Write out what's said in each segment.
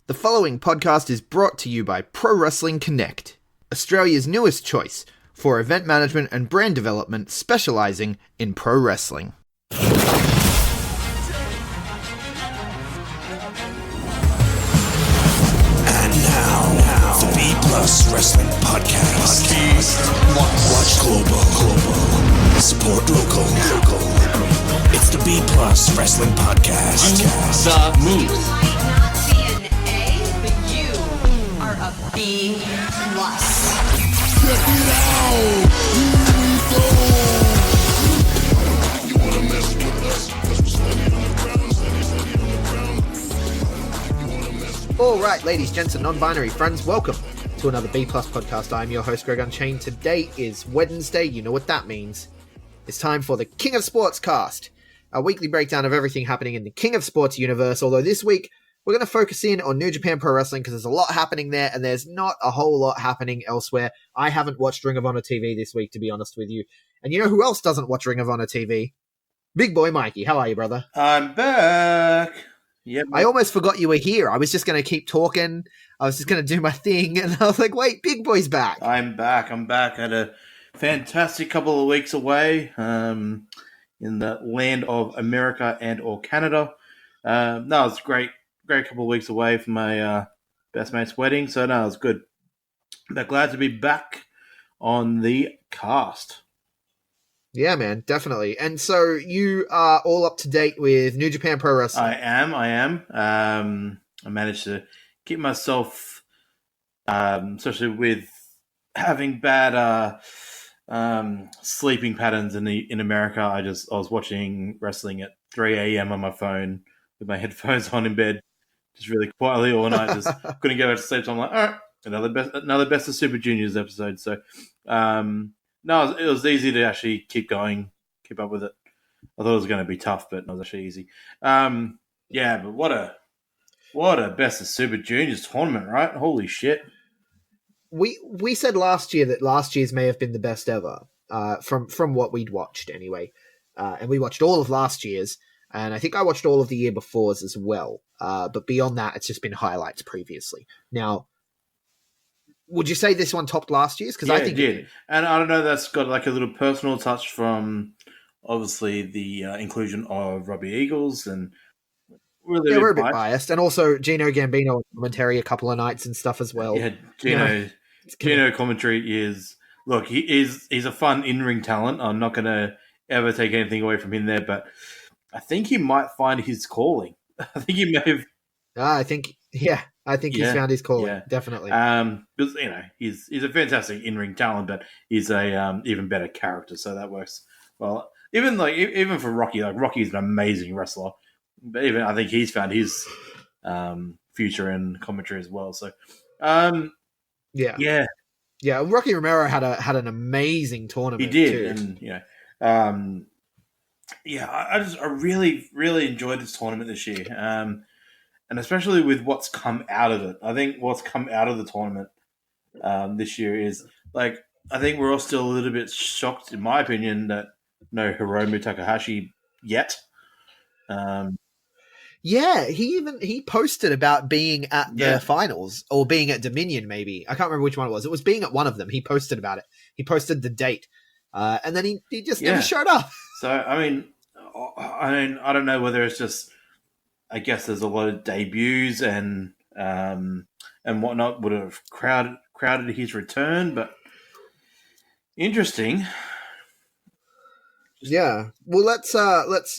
The following podcast is brought to you by Pro Wrestling Connect, Australia's newest choice for event management and brand development specializing in pro wrestling. And now, the B Plus Wrestling Podcast. Watch global. Support local. It's the B Plus Wrestling Podcast. The move. B plus. Check it out! Here we go! You wanna mess with us? 'Cause we're steady on the ground. Alright, ladies, gents, and non-binary friends, welcome to another B Plus podcast. I'm your host, Greg Unchained. Today is Wednesday. You know what that means. It's time for the King of Sportscast, a weekly breakdown of everything happening in the King of Sports universe, although this week we're going to focus in on New Japan Pro Wrestling because there's a lot happening there and there's not a whole lot happening elsewhere. I haven't watched Ring of Honor TV this week, to be honest with you. And you know who else doesn't watch Ring of Honor TV? Big boy Mikey. How are you, brother? I'm back. Yep. I almost forgot you were here. I was just going to keep talking. I was just going to do my thing. And I was like, wait, Big Boy's back. I'm back. I had a fantastic couple of weeks away in the land of America and or Canada. No, it's great couple of weeks away from my best mate's wedding. So, no, it was good. But glad to be back on the cast. Yeah, man, definitely. And so you are all up to date with New Japan Pro Wrestling. I am. I managed to keep myself, especially with having bad sleeping patterns in America. I was watching wrestling at 3 a.m. on my phone with my headphones on in bed, just really quietly all night. Just couldn't go back to sleep. So I'm like, all right, another Best of Super Juniors episode. So, no, it was easy to actually keep up with it. I thought it was going to be tough, but it was actually easy. Yeah, but what a Best of Super Juniors tournament, right? Holy shit. We said last year that last year's may have been the best ever, from what we'd watched anyway. And we watched all of last year's, and I think I watched all of the year before's as well. But beyond that, it's just been highlights previously. Now, would you say this one topped last year's? Because I think it did. And I don't know, that's got like a little personal touch from obviously the inclusion of Robbie Eagles and we're a bit biased. And also Gino Gambino commentary a couple of nights and stuff as well. Yeah, Gino commentary is, look, he's a fun in-ring talent. I'm not going to ever take anything away from him there, but I think he might find his calling. I think he may have. I think he's found his calling, definitely. Because he's a fantastic in-ring talent, but he's a even better character, so that works well. Even for Rocky, like Rocky's an amazing wrestler, but even I think he's found his future in commentary as well. So, yeah. Rocky Romero had an amazing tournament. He did, too. And I really, really enjoyed this tournament this year. And especially with what's come out of it. I think what's come out of the tournament this year is, like, I think we're all still a little bit shocked, in my opinion, that no Hiromu Takahashi yet. He posted about being at the finals or being at Dominion, maybe. I can't remember which one it was. It was being at one of them. He posted about it. He posted the date. And then he just never showed up. So, I mean, I don't know whether it's just, I guess there's a lot of debuts and whatnot would have crowded his return, but interesting. Yeah. Well, let's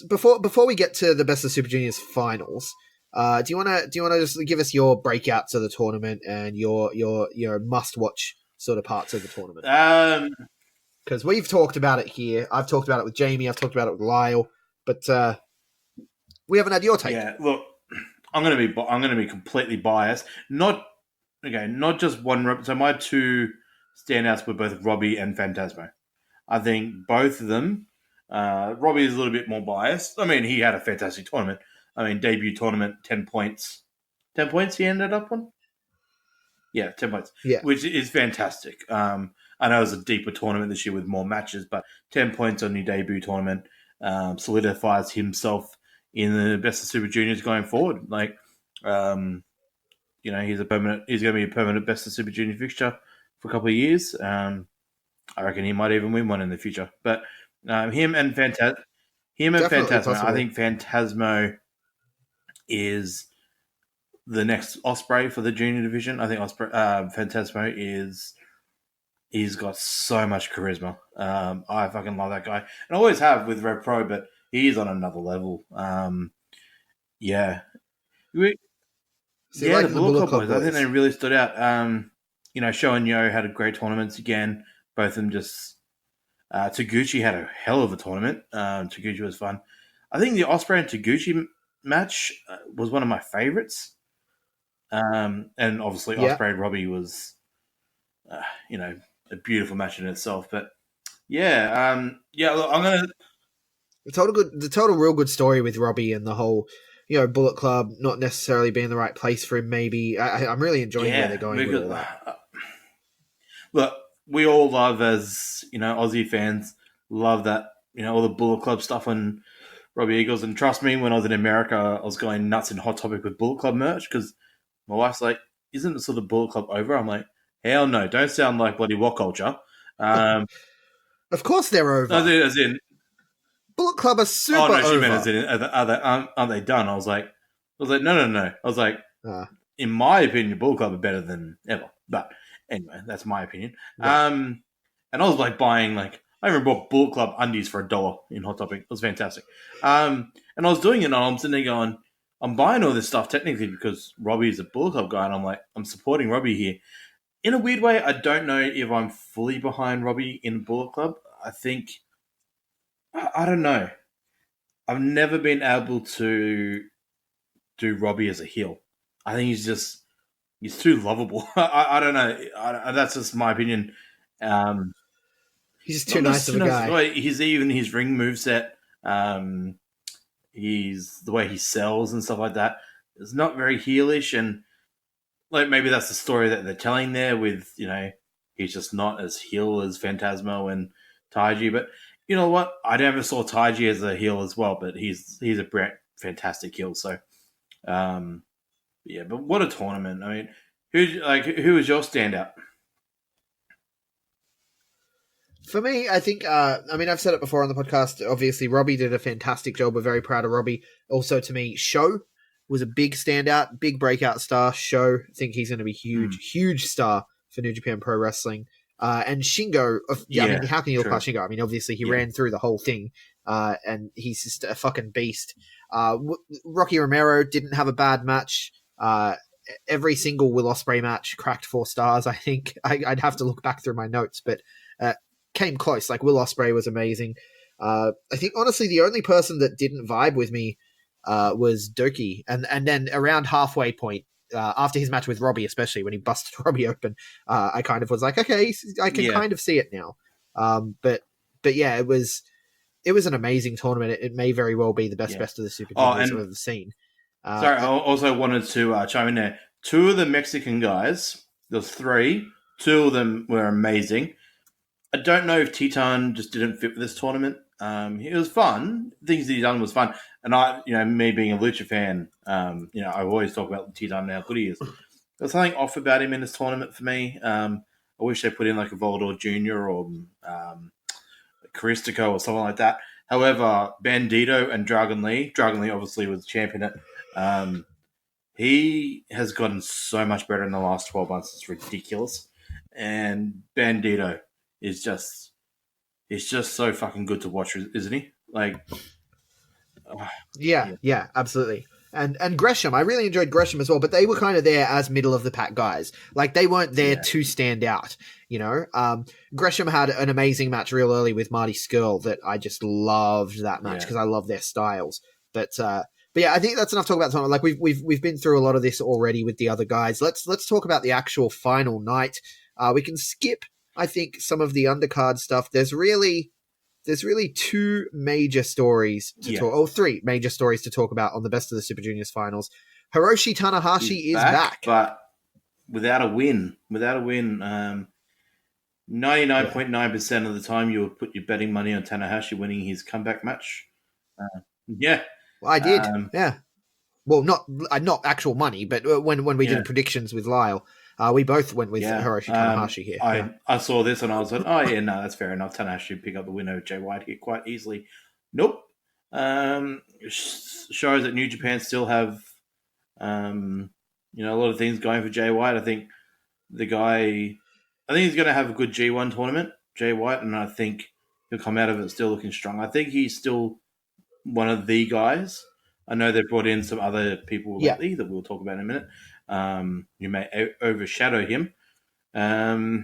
before we get to the Best of Super Juniors finals, do you want to just give us your breakouts of the tournament and your must watch sort of parts of the tournament? Because we've talked about it here. I've talked about it with Jamie. I've talked about it with Lyle, but we haven't had your take. Yeah, look, I'm going to be completely biased. Not just one. So my two standouts were both Robbie and Phantasmo. I think both of them. Robbie is a little bit more biased. I mean, he had a fantastic tournament. I mean, debut tournament, 10 points. 10 points he ended up on? Yeah, 10 points. Yeah. Which is fantastic. I know it was a deeper tournament this year with more matches, but 10 points on your debut tournament solidifies himself in the Best of Super Juniors going forward. Like, he's going to be a permanent best of Super Junior fixture for a couple of years. I reckon he might even win one in the future. But him and Definitely Phantasmo, possible. I think Phantasmo is the next Osprey for the junior division. I think Phantasmo he's got so much charisma. I fucking love that guy, and I always have with Rev Pro, but he's on another level. Yeah. So like The the Bullet Bullet Club Club boys, I think boys. they really stood out. Sho and Yo had a great tournaments again. Both of them just Taguchi had a hell of a tournament. Taguchi was fun. I think the Osprey and Taguchi match was one of my favorites. And obviously Yeah. Osprey and Robbie was, a beautiful match in itself. But look, I'm gonna. The total real good story with Robbie and the whole, Bullet Club not necessarily being the right place for him. Maybe I'm really enjoying where they're going with all that. Look, we all love, as Aussie fans, love that all the Bullet Club stuff on Robbie Eagles. And trust me, when I was in America, I was going nuts in Hot Topic with Bullet Club merch because my wife's like, "Isn't the sort of Bullet Club over?" I'm like, "Hell no! Don't sound like bloody What Culture." Of course they're over. As in, Bullet Club are super oh no, she over. meant as in, aren't they done? I was like, no. I was like, Ah. in my opinion, Bullet Club are better than ever. But anyway, that's my opinion. Yeah. And I was like buying I remember bought Bullet Club undies for $1 in Hot Topic. It was fantastic. And I was doing it, and I'm sitting there going, I'm buying all this stuff technically because Robbie is a Bullet Club guy, and I'm like, I'm supporting Robbie here. In a weird way, I don't know if I'm fully behind Robbie in Bullet Club. I think, I don't know. I've never been able to do Robbie as a heel. I think he's too lovable. I don't know. That's just my opinion. He's just too nice of a guy. He's even his ring moveset. He's the way he sells and stuff like that. It's not very heelish, and maybe that's the story that they're telling there. With he's just not as heel as Phantasmo and Taiji. But you know what? I never saw Taiji as a heel as well, but he's a fantastic heel. So, but what a tournament! I mean, who was your standout? For me, I think, I've said it before on the podcast. Obviously, Robbie did a fantastic job. We're very proud of Robbie. Also, to me, Sho was a big standout, big breakout star. Sho, I think he's going to be huge star for New Japan Pro Wrestling. And Shingo, how can you look past Shingo? I mean, obviously, he ran through the whole thing, and he's just a fucking beast. Rocky Romero didn't have a bad match. Every single Will Ospreay match cracked 4 stars, I think. I'd have to look back through my notes, but came close. Will Ospreay was amazing. I think, honestly, the only person that didn't vibe with me was Doki. And then around halfway point, after his match with Robbie, especially when he busted Robbie open, I kind of was like, okay, I can kind of see it now. But yeah, it was an amazing tournament. It may very well be the best of the Super Juniors I've ever seen. Sorry, I also wanted to chime in there. 2 of the Mexican guys, there's 3, 2 of them were amazing. I don't know if Titan just didn't fit with this tournament. It was fun. Things that he done was fun. And me being a Lucha fan, I always talk about Titan and how good he is. There's something off about him in this tournament for me. I wish they put in a Volador Jr. or Caristico or something like that. However, Bandito and Dragon Lee obviously was champion at. He has gotten so much better in the last 12 months. It's ridiculous. And Bandito is just so fucking good to watch, isn't he? Yeah, absolutely. And Gresham, I really enjoyed Gresham as well, but they were kind of there as middle of the pack guys. They weren't there to stand out, Gresham had an amazing match real early with Marty Skrull that I just loved that match because I love their styles. But yeah, I think that's enough talk about the tournament. We've been through a lot of this already with the other guys. Let's talk about the actual final night. We can skip, I think, some of the undercard stuff. There's really 2 major stories to talk, or 3 major stories to talk about on the Best of the Super Juniors finals. Hiroshi Tanahashi is back, but without a win. 99.9% of the time, you would put your betting money on Tanahashi winning his comeback match. Well, I did. Yeah. well, not actual money, but when we did predictions with Lyle, we both went with Hiroshi Tanahashi here. I saw this and I was like, oh yeah, no, that's fair enough. Tanahashi would pick up the win over Jay White here quite easily. Nope. Shows that New Japan still have, a lot of things going for Jay White. I think he's going to have a good G1 tournament, Jay White, and I think he'll come out of it still looking strong. I think he's still one of the guys. I know they've brought in some other people lately that we'll talk about in a minute. You may overshadow him. But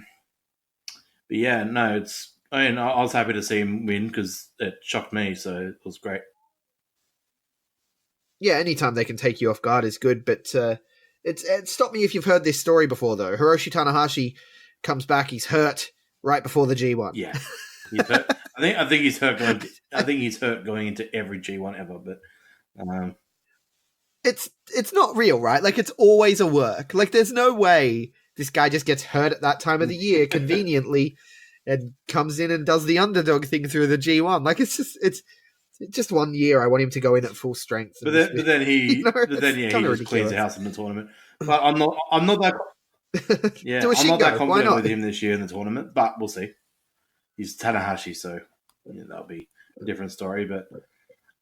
yeah, no, I was happy to see him win because it shocked me, so it was great. Yeah, anytime they can take you off guard is good, but stop me if you've heard this story before, though. Hiroshi Tanahashi comes back, he's hurt right before the G1. Yeah, he's hurt. I think he's hurt going into every G1 ever, but it's not real, right? Like, it's always a work. Like, there's no way this guy just gets hurt at that time of the year conveniently and comes in and does the underdog thing through the G1. Like, it's just 1 year. I want him to go in at full strength. But then he just cleans the house in the tournament. But I'm not that. Yeah, I'm not that confident with him this year in the tournament. But we'll see. He's Tanahashi, so that'll be a different story. But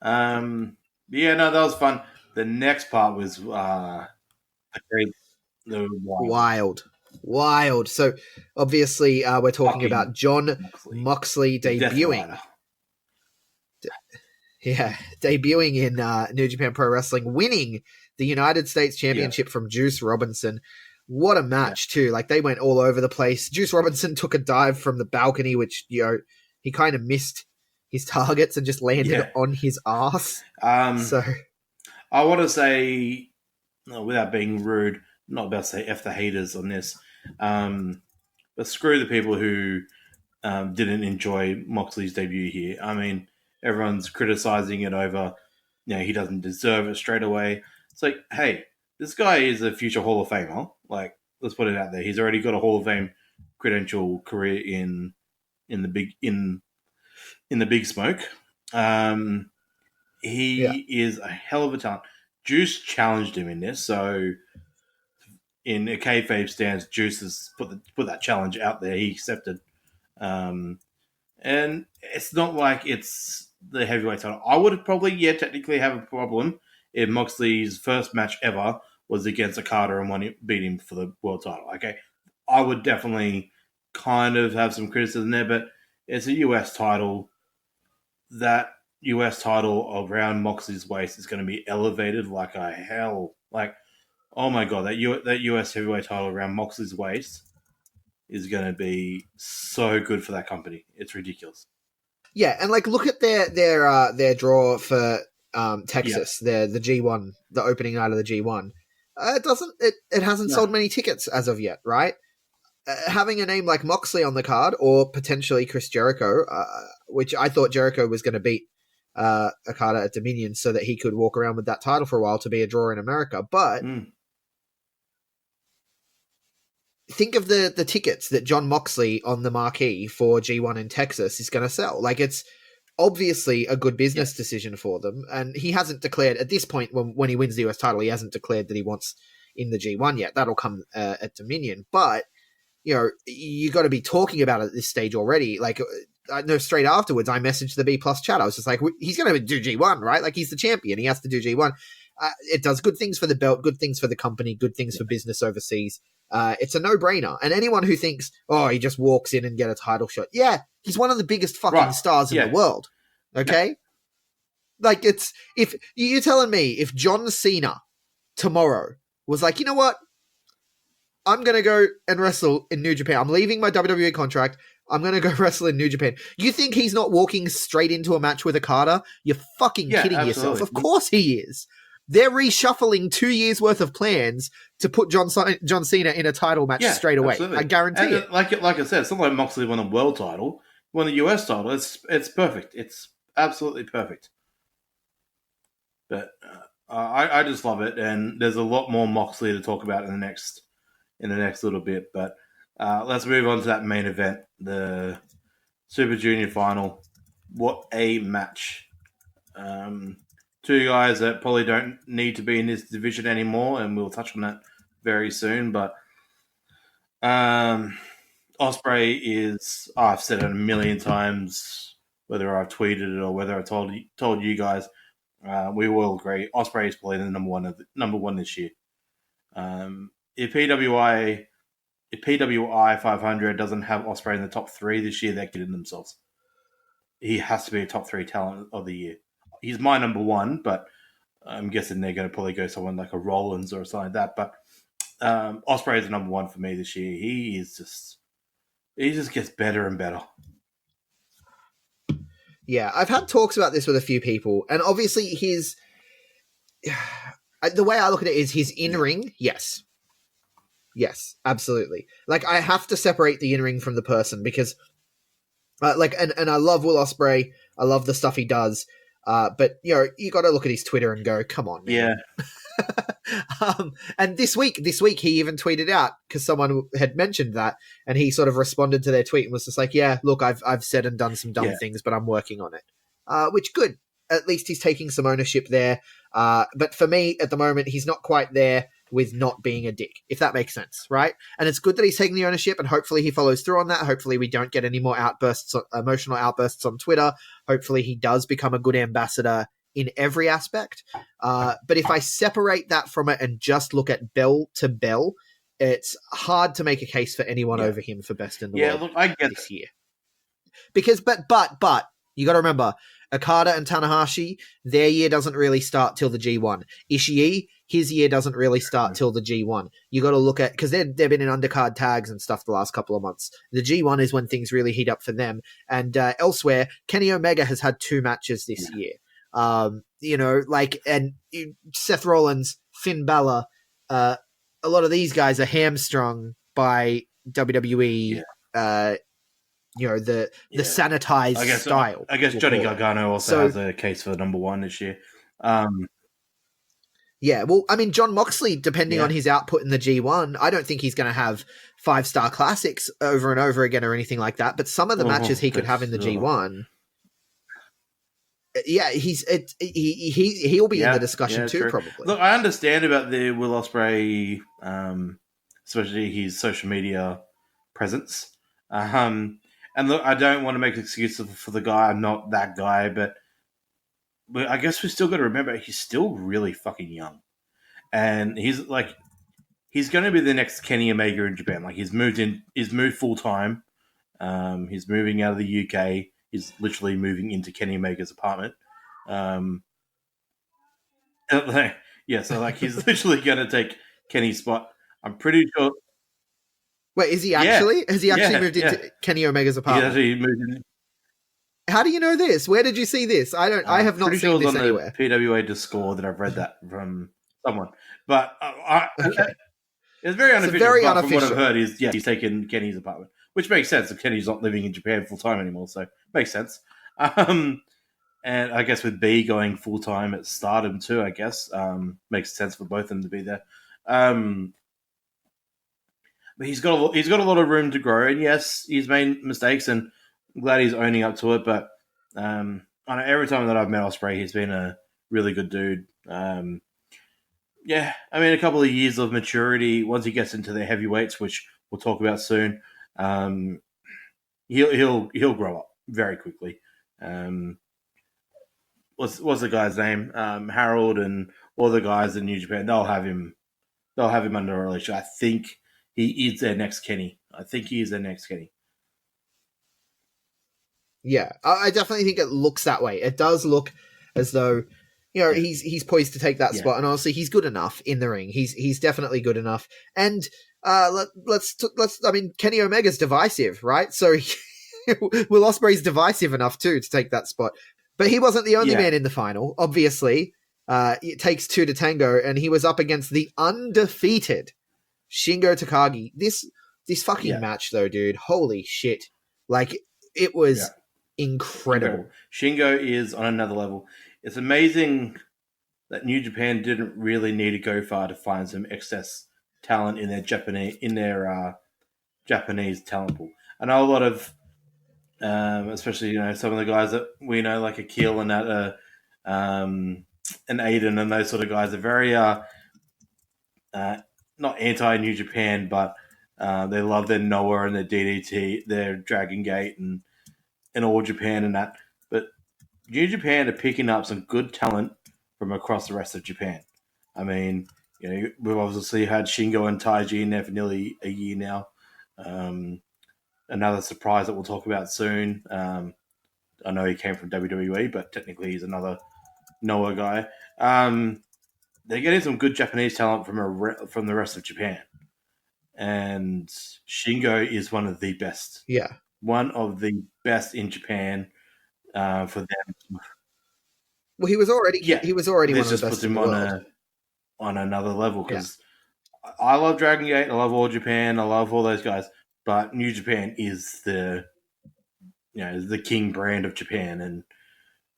that was fun. The next part was wild. So obviously, we're talking about Jon Moxley debuting. Debuting in New Japan Pro Wrestling, winning the United States Championship from Juice Robinson. What a match, too. Like, they went all over the place. Juice Robinson took a dive from the balcony, which, he kind of missed his targets and just landed on his ass. So I want to say, without being rude, I'm not about to say F the haters on this, but screw the people who didn't enjoy Moxley's debut here. I mean, everyone's criticizing it over, he doesn't deserve it straight away. It's like, hey, this guy is a future Hall of Famer. Like, let's put it out there. He's already got a Hall of Fame credential career in the big smoke. He is a hell of a talent. Juice challenged him in this, so in a kayfabe stance, Juice has put that challenge out there. He accepted, and it's not like it's the heavyweight title. I would probably, technically have a problem if Moxley's first match ever was against Okada and beat him for the world title. Okay, I would definitely kind of have some criticism there, but it's a US title. That US title around Moxley's waist is going to be elevated like a hell. Like, oh my god, that US heavyweight title around Moxley's waist is going to be so good for that company. It's ridiculous. Yeah, and like, look at their draw for Texas, the G1, the opening night of the G1. It hasn't sold many tickets as of yet, right? Having a name like Moxley on the card, or potentially Chris Jericho, which I thought Jericho was going to beat Okada at Dominion so that he could walk around with that title for a while to be a draw in America. But think of the tickets that Jon Moxley on the marquee for G1 in Texas is going to sell. Like, it's obviously a good business decision for them. And he hasn't declared, at this point, when he wins the US title, he hasn't declared that he wants in the G1 yet. That'll come at Dominion. But, you got to be talking about it at this stage already. Like, I know straight afterwards, I messaged the B Plus chat. I was just like, he's going to do G1, right? Like, he's the champion. He has to do G1. It does good things for the belt, good things for the company, good things for business overseas. It's a no-brainer. And anyone who thinks, he just walks in and get a title shot. Yeah, he's one of the biggest fucking stars in the world. Okay? Yeah. Like, if you're telling me if John Cena tomorrow was like, you know what? I'm going to go and wrestle in New Japan. I'm leaving my WWE contract. I'm going to go wrestle in New Japan. You think he's not walking straight into a match with Okada? You're fucking kidding yourself. Of course he is. They're reshuffling 2 years worth of plans to put John Cena in a title match straight away. Absolutely. I guarantee it. Like I said, it's not like Moxley won a world title, won a US title. It's perfect. It's absolutely perfect. But I just love it, and there's a lot more Moxley to talk about in the next little bit. But let's move on to that main event, the Super Junior final. What a match! two guys that probably don't need to be in this division anymore, and we'll touch on that very soon. But Osprey is, I've said it a million times, whether I've tweeted it or whether I told you guys, we will agree. Osprey is probably the number one this year. If PWI 500 doesn't have Osprey in the top 3 this year, they're kidding themselves. He has to be a top 3 talent of the year. He's my number 1, but I'm guessing they're going to probably go someone like a Rollins or something like that. But Osprey is the number 1 for me this year. He just gets better and better. Yeah, I've had talks about this with a few people, and obviously the way I look at it is his in-ring, yes. Yes, absolutely. Like, I have to separate the in-ring from the person because, and I love Will Ospreay. I love the stuff he does. But, you got to look at his Twitter and go, come on, man. Yeah. And this week he even tweeted out because someone had mentioned that, and he sort of responded to their tweet and was just like, "Yeah, look, I've said and done some dumb things, but I'm working on it." Which good. At least he's taking some ownership there. But for me, at the moment, he's not quite there with not being a dick, if that makes sense, right? And it's good that he's taking the ownership, and hopefully he follows through on that. Hopefully we don't get any more emotional outbursts on Twitter. Hopefully he does become a good ambassador in every aspect. But if I separate that from it and just look at bell to bell, it's hard to make a case for anyone over him for best in the world look, I get this year. Because, but you got to remember, Okada and Tanahashi, their year doesn't really start till the G1. Ishii, his year doesn't really start till the G1. You got to look at, because they've been in undercard tags and stuff the last couple of months. The G1 is when things really heat up for them. And elsewhere, Kenny Omega has had 2 matches this year. And Seth Rollins, Finn Balor, a lot of these guys are hamstrung by WWE, the sanitized style. I guess Johnny Gargano also has a case for number 1 this year. Yeah, well, I mean, John Moxley, depending on his output in the G1, I don't think he's going to have 5-star classics over and over again or anything like that. But some of the matches he could have in the G1, he'll be in the discussion too, true. probably. Look, I understand about the Will Ospreay, especially his social media presence. And look, I don't want to make excuses for the guy. I'm not that guy, but I guess we still got to remember he's still really fucking young, and he's going to be the next Kenny Omega in Japan. Like he's moved full time. He's moving out of the UK. He's literally moving into Kenny Omega's apartment. So he's literally going to take Kenny's spot. I'm pretty sure. Wait, is he actually? Has he actually moved into Kenny Omega's apartment? He moved in. How do you know this? Where did you see this? I have not seen this anywhere. The PWA Discord that I've read that from someone, but okay. It's very unofficial. Very unofficial. From what unofficial. I've heard, he's taken Kenny's apartment, which makes sense. If Kenny's not living in Japan full time anymore, so makes sense. And I guess with B going full time at Stardom too, I guess makes sense for both of them to be there. But he's got a lot of room to grow, and yes, he's made mistakes, and I'm glad he's owning up to it. But I know every time that I've met Ospreay, he's been a really good dude. I mean, a couple of years of maturity once he gets into the heavyweights, which we'll talk about soon. He'll grow up very quickly. What's the guy's name? Harold and all the guys in New Japan. They'll have him under a relationship. I think he is their next Kenny. Yeah, I definitely think it looks that way. It does look as though he's poised to take that spot, and honestly, he's good enough in the ring. He's definitely good enough. And let's. I mean, Kenny Omega's divisive, right? So Will Ospreay's divisive enough too to take that spot. But he wasn't the only man in the final. Obviously, it takes 2 to tango, and he was up against the undefeated Shingo Takagi. This fucking match, though, dude. Holy shit! Like it was incredible. Shingo is on another level. It's amazing that New Japan didn't really need to go far to find some excess talent in their Japanese talent pool. I know a lot of, especially some of the guys that we know, like Akil and that, Aiden and those sort of guys are very not anti-New Japan, but they love their Noah and their DDT, their Dragon Gate and All Japan and that. But New Japan are picking up some good talent from across the rest of Japan. I mean, we've obviously had Shingo and Taiji in there for nearly a year now. Another surprise that we'll talk about soon. I know he came from WWE, but technically he's another Noah guy. They're getting some good Japanese talent from the rest of Japan. And Shingo is one of the best. Yeah. One of the best in Japan for them. Well, he was already one of the just best puts in him the world. on another level because I love Dragon Gate, I love All Japan, I love all those guys, but New Japan is the king brand of Japan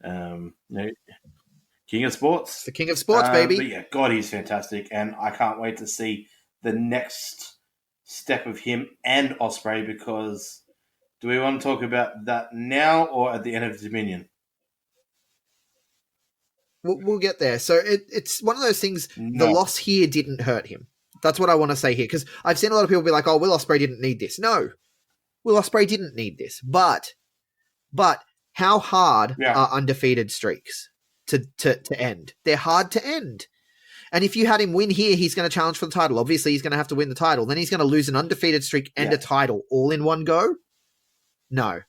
and king of sports. It's the king of sports, baby. But yeah, God, he's fantastic, and I can't wait to see the next step of him and Ospreay. Because do we want to talk about that now or at the end of Dominion? We'll get there. So it's one of those things. No. The loss here didn't hurt him. That's what I want to say here, because I've seen a lot of people be like, "Oh, Will Ospreay didn't need this." No, Will Ospreay didn't need this. But how hard are undefeated streaks to end? They're hard to end. And if you had him win here, he's going to challenge for the title. Obviously, he's going to have to win the title. Then he's going to lose an undefeated streak and a title all in one go. No.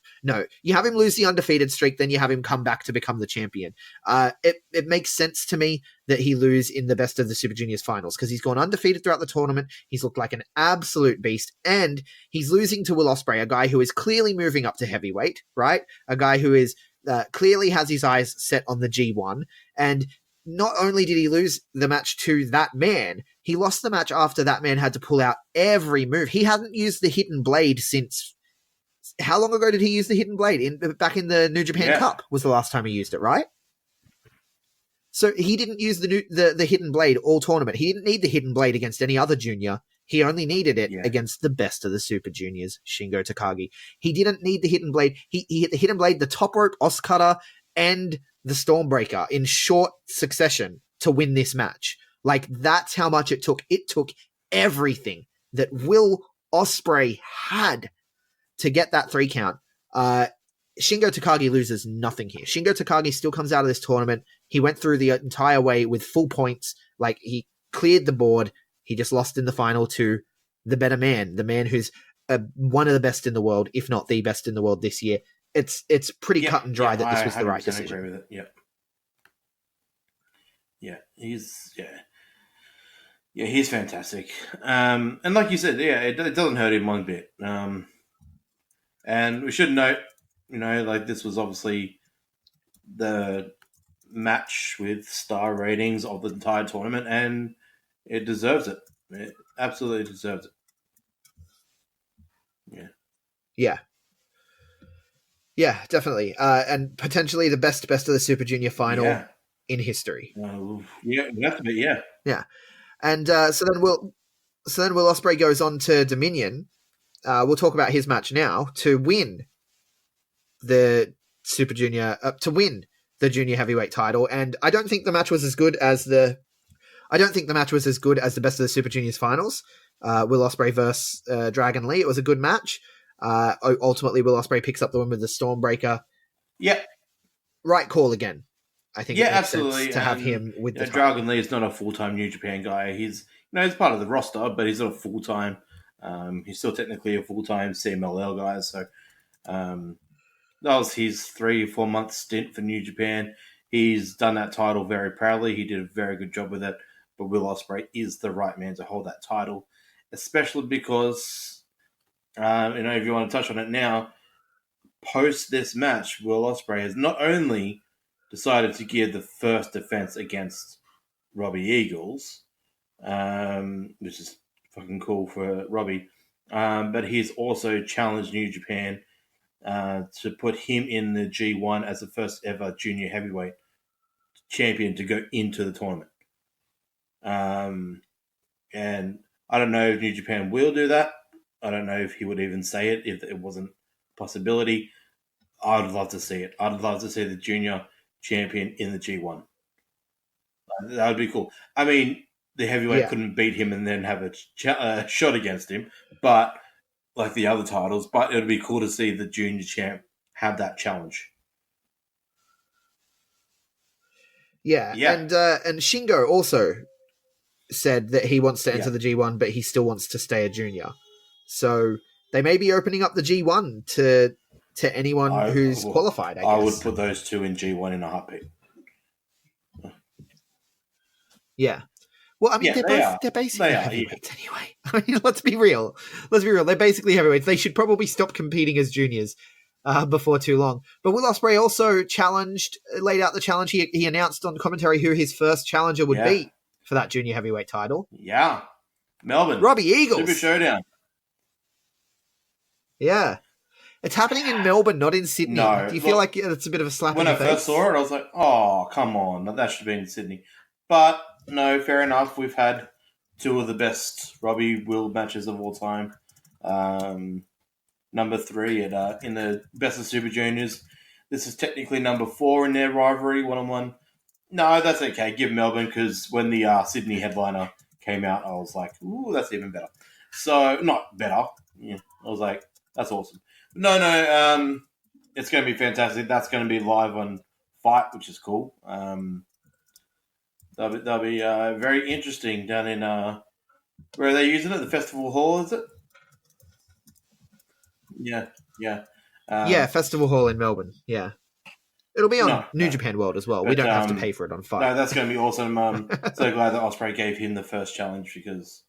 You have him lose the undefeated streak, then you have him come back to become the champion. It makes sense to me that he lose in the Best of the Super Juniors finals because he's gone undefeated throughout the tournament. He's looked like an absolute beast, and he's losing to Will Ospreay, a guy who is clearly moving up to heavyweight, right? A guy who is clearly has his eyes set on the G1, and not only did he lose the match to that man, he lost the match after that man had to pull out every move. He hadn't used the hidden blade since... How long ago did he use the hidden blade? Back in the New Japan Cup was the last time he used it, right? So he didn't use the hidden blade all tournament. He didn't need the hidden blade against any other junior. He only needed it against the best of the Super Juniors, Shingo Takagi. He didn't need the hidden blade. He hit the hidden blade, the top rope, Oscutter, and the Stormbreaker in short succession to win this match. Like, that's how much it took. It took everything that Will Ospreay had to get that 3 count. Shingo Takagi loses nothing here. Shingo Takagi still comes out of this tournament. He went through the entire way with full points. Like, he cleared the board. He just lost in the final to the better man, the man who's one of the best in the world, if not the best in the world this year. It's pretty cut and dry that this was the right decision. Agree with it. He's fantastic. And like you said, it doesn't hurt him one bit. And we should note, like, this was obviously the match with star ratings of the entire tournament, and it deserves it. It absolutely deserves it. Yeah, definitely. And potentially the best of the Super Junior final in history. It have to be, Yeah. And so then Will Ospreay goes on to Dominion. We'll talk about his match now to win the Super Junior, to win the junior heavyweight title. And I don't think the match was as good as the best of the Super Juniors finals. Will Ospreay versus Dragon Lee. It was a good match. Ultimately, Will Ospreay picks up the win with the Stormbreaker. Yeah. Right call again. I think it makes absolutely. sense to have him with the Dragon Lee is not a full-time New Japan guy. He's he's part of the roster, but he's not a full-time. He's still technically a full-time CMLL guy, so that was his 3-4 month stint for New Japan. He's done that title very proudly. He did a very good job with it, but Will Ospreay is the right man to hold that title, especially because, if you want to touch on it now, post this match, Will Ospreay has not only decided to give the first defense against Robbie Eagles, which is fucking cool for Robbie, but he's also challenged New Japan to put him in the G1 as the first ever junior heavyweight champion to go into the tournament. And I don't know if New Japan will do that. I don't know if he would even say it if it wasn't a possibility. I'd love to see it. I'd love to see the junior champion in the G1. That would be cool. I mean, the heavyweight Yeah. couldn't beat him and then have a shot against him, but like the other titles. But it would be cool to see the junior champ have that challenge. Yeah. Yeah. And Shingo also said that he wants to enter Yeah. the G1, but he still wants to stay a junior. So they may be opening up the G1 to anyone who's qualified, I guess. I would put those two in G1 in a heartbeat. Yeah. Well, I mean, they're basically heavyweights anyway. I mean, let's be real. They're basically heavyweights. They should probably stop competing as juniors before too long. But Will Ospreay also laid out the challenge. He announced on commentary who his first challenger would be for that junior heavyweight title. Yeah. Melbourne. Robbie Eagles. Super Showdown. Yeah. It's happening in Melbourne, not in Sydney. No. Do you feel like it's a bit of a slap in the face? When I first saw it, I was like, oh, come on. That should have been in Sydney. But, no, fair enough. We've had two of the best Robbie Will matches of all time. Number 3 in the Best of Super Juniors. This is technically number 4 in their rivalry, one-on-one. No, that's okay. Give Melbourne, because when the Sydney headliner came out, I was like, ooh, that's even better. So, not better. Yeah, I was like, that's awesome. No, it's going to be fantastic. That's going to be live on Fight, which is cool. That'll be very interesting down in where are they using it? The Festival Hall, is it? Yeah. Yeah, Festival Hall in Melbourne. Yeah. It'll be on New Japan World as well. We don't have to pay for it on Fight. No, that's going to be awesome. So glad that Ospreay gave him the first challenge because,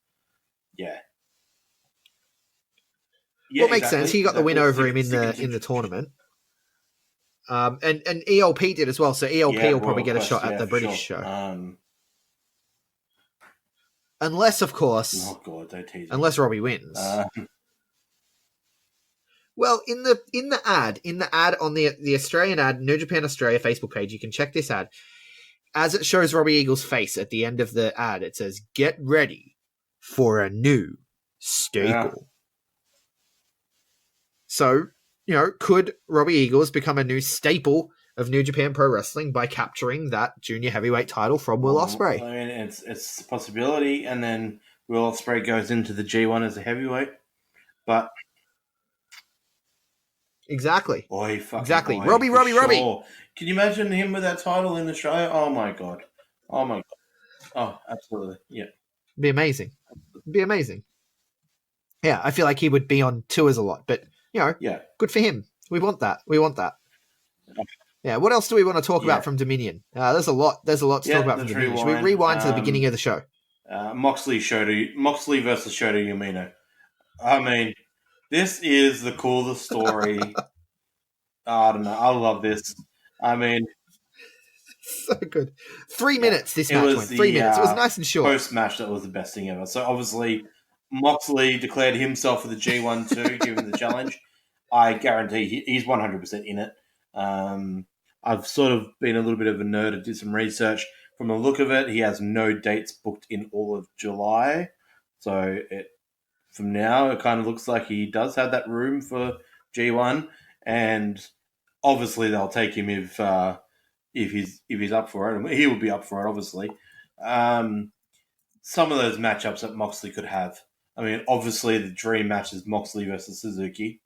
yeah. Well, it makes sense. He got the win over him in the tournament. And ELP did as well, so ELP will probably get a shot at the British show. Unless, of course, unless Robbie wins. Well, in the ad on the Australian ad, New Japan Australia Facebook page, you can check this ad. As it shows Robbie Eagles' face at the end of the ad, it says, "Get ready for a new staple." Yeah. So, could Robbie Eagles become a new staple of New Japan Pro Wrestling by capturing that junior heavyweight title from Will Ospreay? I mean, it's a possibility, and then Will Ospreay goes into the G1 as a heavyweight, but exactly, exactly, Robbie. Can you imagine him with that title in Australia? Oh my god! Oh, absolutely, yeah. Be amazing. Yeah, I feel like he would be on tours a lot, but good for him. We want that. Yeah, what else do we want to talk about from Dominion? There's a lot to talk about from Dominion. Should we rewind to the beginning of the show? Moxley versus Shota Umino. I mean, this is the coolest story. I don't know. I love this. I mean, so good. 3 minutes this match went. 3 minutes. It was nice and short. Post-match, that was the best thing ever. So obviously, Moxley declared himself for the G1 too, given the challenge. I guarantee he's 100% in it. I've sort of been a little bit of a nerd. I did some research. From the look of it, he has no dates booked in all of July. So from now, it kind of looks like he does have that room for G1. And obviously, they'll take him if he's up for it. And he will be up for it, obviously. Some of those matchups that Moxley could have. I mean, obviously, the dream match is Moxley versus Suzuki.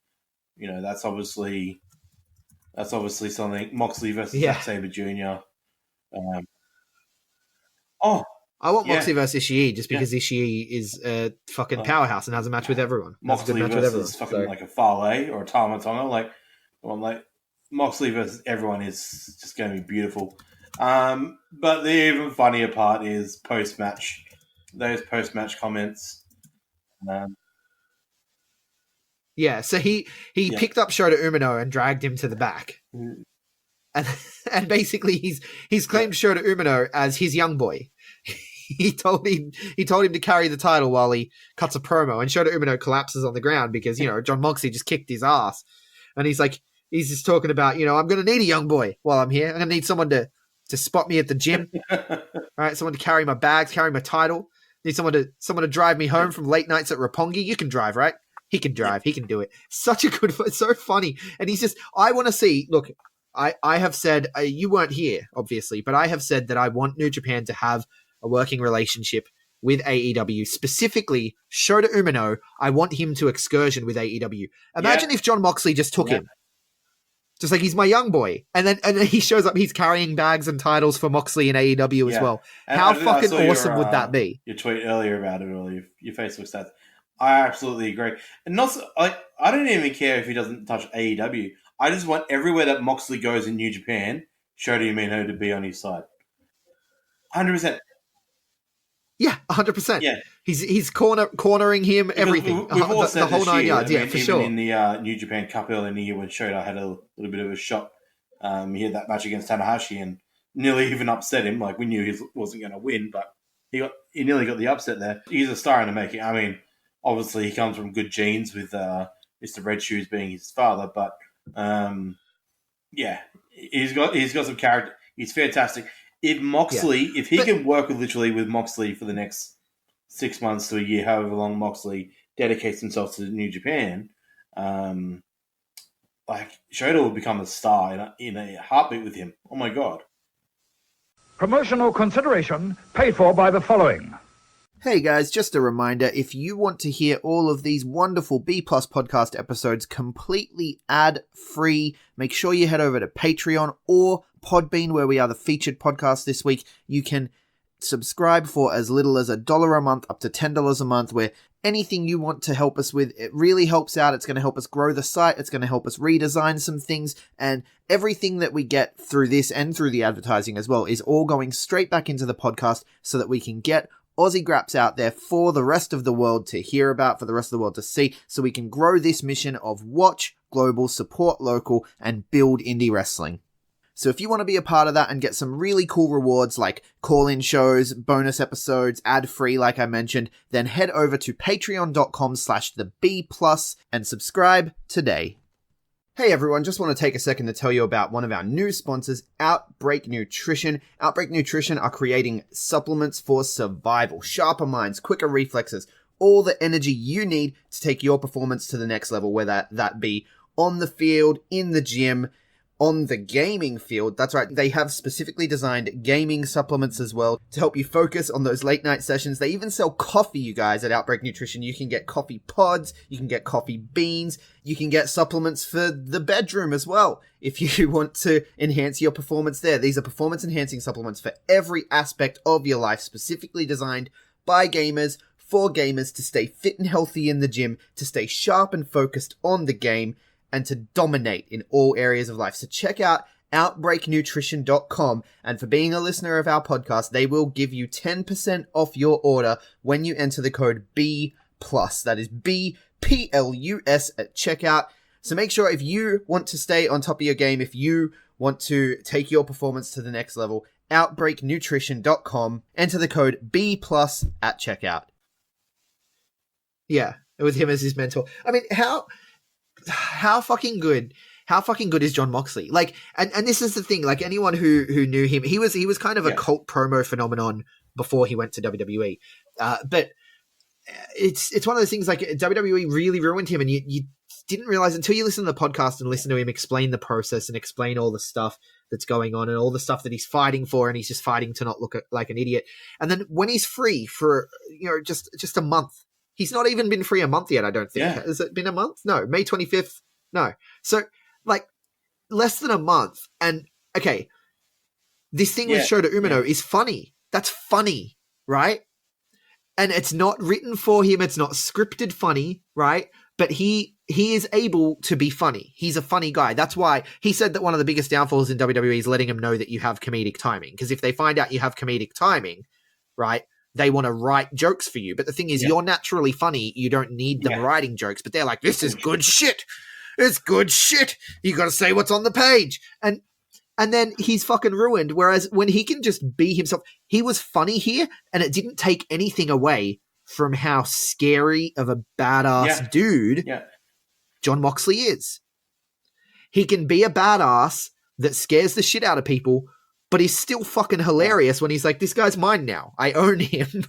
That's obviously something. Moxley versus Zack Sabre Jr. I want Moxley versus Ishii just because Ishii is a fucking powerhouse and has a match with everyone. Moxley versus fucking like a Fale or a Tama Tonga. Moxley versus everyone is just going to be beautiful. But the even funnier part is post-match. Those post-match comments. So he picked up Shota Umino and dragged him to the back. And basically he's claimed Shota Umino as his young boy. He told him to carry the title while he cuts a promo, and Shota Umino collapses on the ground because John Moxley just kicked his ass. And he's just talking about, I'm gonna need a young boy while I'm here. I'm gonna need someone to spot me at the gym. All right, someone to carry my bags, carry my title. Need someone to drive me home from late nights at Roppongi. You can drive, right? He can drive. He can do it. Such a good, it's so funny. And he's just, I want to see, look, I have said, you weren't here, obviously, but I have said that I want New Japan to have a working relationship with AEW, specifically Shota Umino. I want him to excursion with AEW. Imagine if John Moxley just took him. Just like, he's my young boy. And then he shows up, he's carrying bags and titles for Moxley and AEW as well. And how fucking awesome would that be? Your tweet earlier about it, or your Facebook stats. I absolutely agree. And not I don't even care if he doesn't touch AEW. I just want everywhere that Moxley goes in New Japan, Shota Umino to be on his side. 100%. Yeah, 100%. Yeah. He's cornering him, everything. We've all said the whole 9 yards, I mean, for even sure. in the New Japan Cup earlier in the year when Shota had a little bit of a shot, he had that match against Tanahashi and nearly even upset him. Like, we knew he wasn't going to win, but he nearly got the upset there. He's a star in the making. I mean, obviously he comes from good genes with Mr. Red Shoes being his father, but he's got some character. He's fantastic. If Moxley, if he can work literally with Moxley for the next 6 months to a year, however long Moxley dedicates himself to New Japan, like, Shota will become a star in a heartbeat with him. Oh my God. Promotional consideration paid for by the following. Hey guys, just a reminder, if you want to hear all of these wonderful B Plus podcast episodes completely ad-free, make sure you head over to Patreon or Podbean, where we are the featured podcast this week. You can subscribe for as little as $1 a month up to $10 a month, where anything you want to help us with, it really helps out. It's going to help us grow the site. It's going to help us redesign some things, and everything that we get through this and through the advertising as well is all going straight back into the podcast so that we can get Aussie Graps out there for the rest of the world to hear about, for the rest of the world to see, so we can grow this mission of watch global, support local, and build indie wrestling. So if you want to be a part of that and get some really cool rewards like call-in shows, bonus episodes, ad-free like I mentioned, then head over to patreon.com/theb+ and subscribe today. Hey everyone, just want to take a second to tell you about one of our new sponsors, OUTBREAK NUTRITION. OUTBREAK NUTRITION are creating supplements for survival, sharper minds, quicker reflexes, all the energy you need to take your performance to the next level, whether that be on the field, in the gym, on the gaming field. That's right, they have specifically designed gaming supplements as well to help you focus on those late night sessions. They even sell coffee, you guys, at OUTBREAK NUTRITION. You can get coffee pods, you can get coffee beans, you can get supplements for the bedroom as well if you want to enhance your performance there. These are performance enhancing supplements for every aspect of your life, specifically designed by gamers, for gamers, to stay fit and healthy in the gym, to stay sharp and focused on the game, and to dominate in all areas of life. So check out OutbreakNutrition.com, and for being a listener of our podcast, they will give you 10% off your order when you enter the code B+. That is BPLUS at checkout. So make sure, if you want to stay on top of your game, if you want to take your performance to the next level, OutbreakNutrition.com, enter the code B+ at checkout. Yeah, with him as his mentor. I mean, how fucking good is John Moxley? Like, and this is the thing, like, anyone who knew him, he was kind of a cult promo phenomenon before he went to WWE. But it's one of those things, like, WWE really ruined him, and you didn't realize until you listen to the podcast and listen to him explain the process and explain all the stuff that's going on and all the stuff that he's fighting for, and he's just fighting to not look like an idiot. And then when he's free for, just a month, he's not even been free a month yet, I don't think. Yeah. Has it been a month? No. May 25th? No. So, like, less than a month. And, okay, this thing with Shota Umino is funny. That's funny, right? And it's not written for him. It's not scripted funny, right? But he is able to be funny. He's a funny guy. That's why he said that one of the biggest downfalls in WWE is letting him know that you have comedic timing. Because if they find out you have comedic timing, right, they want to write jokes for you. But the thing is, you're naturally funny. You don't need them writing jokes. But they're like, this is good shit. It's good shit. You got to say what's on the page. And then he's fucking ruined. Whereas when he can just be himself, he was funny here, and it didn't take anything away from how scary of a badass dude John Moxley is. He can be a badass that scares the shit out of people, but he's still fucking hilarious when he's like, this guy's mine now. I own him.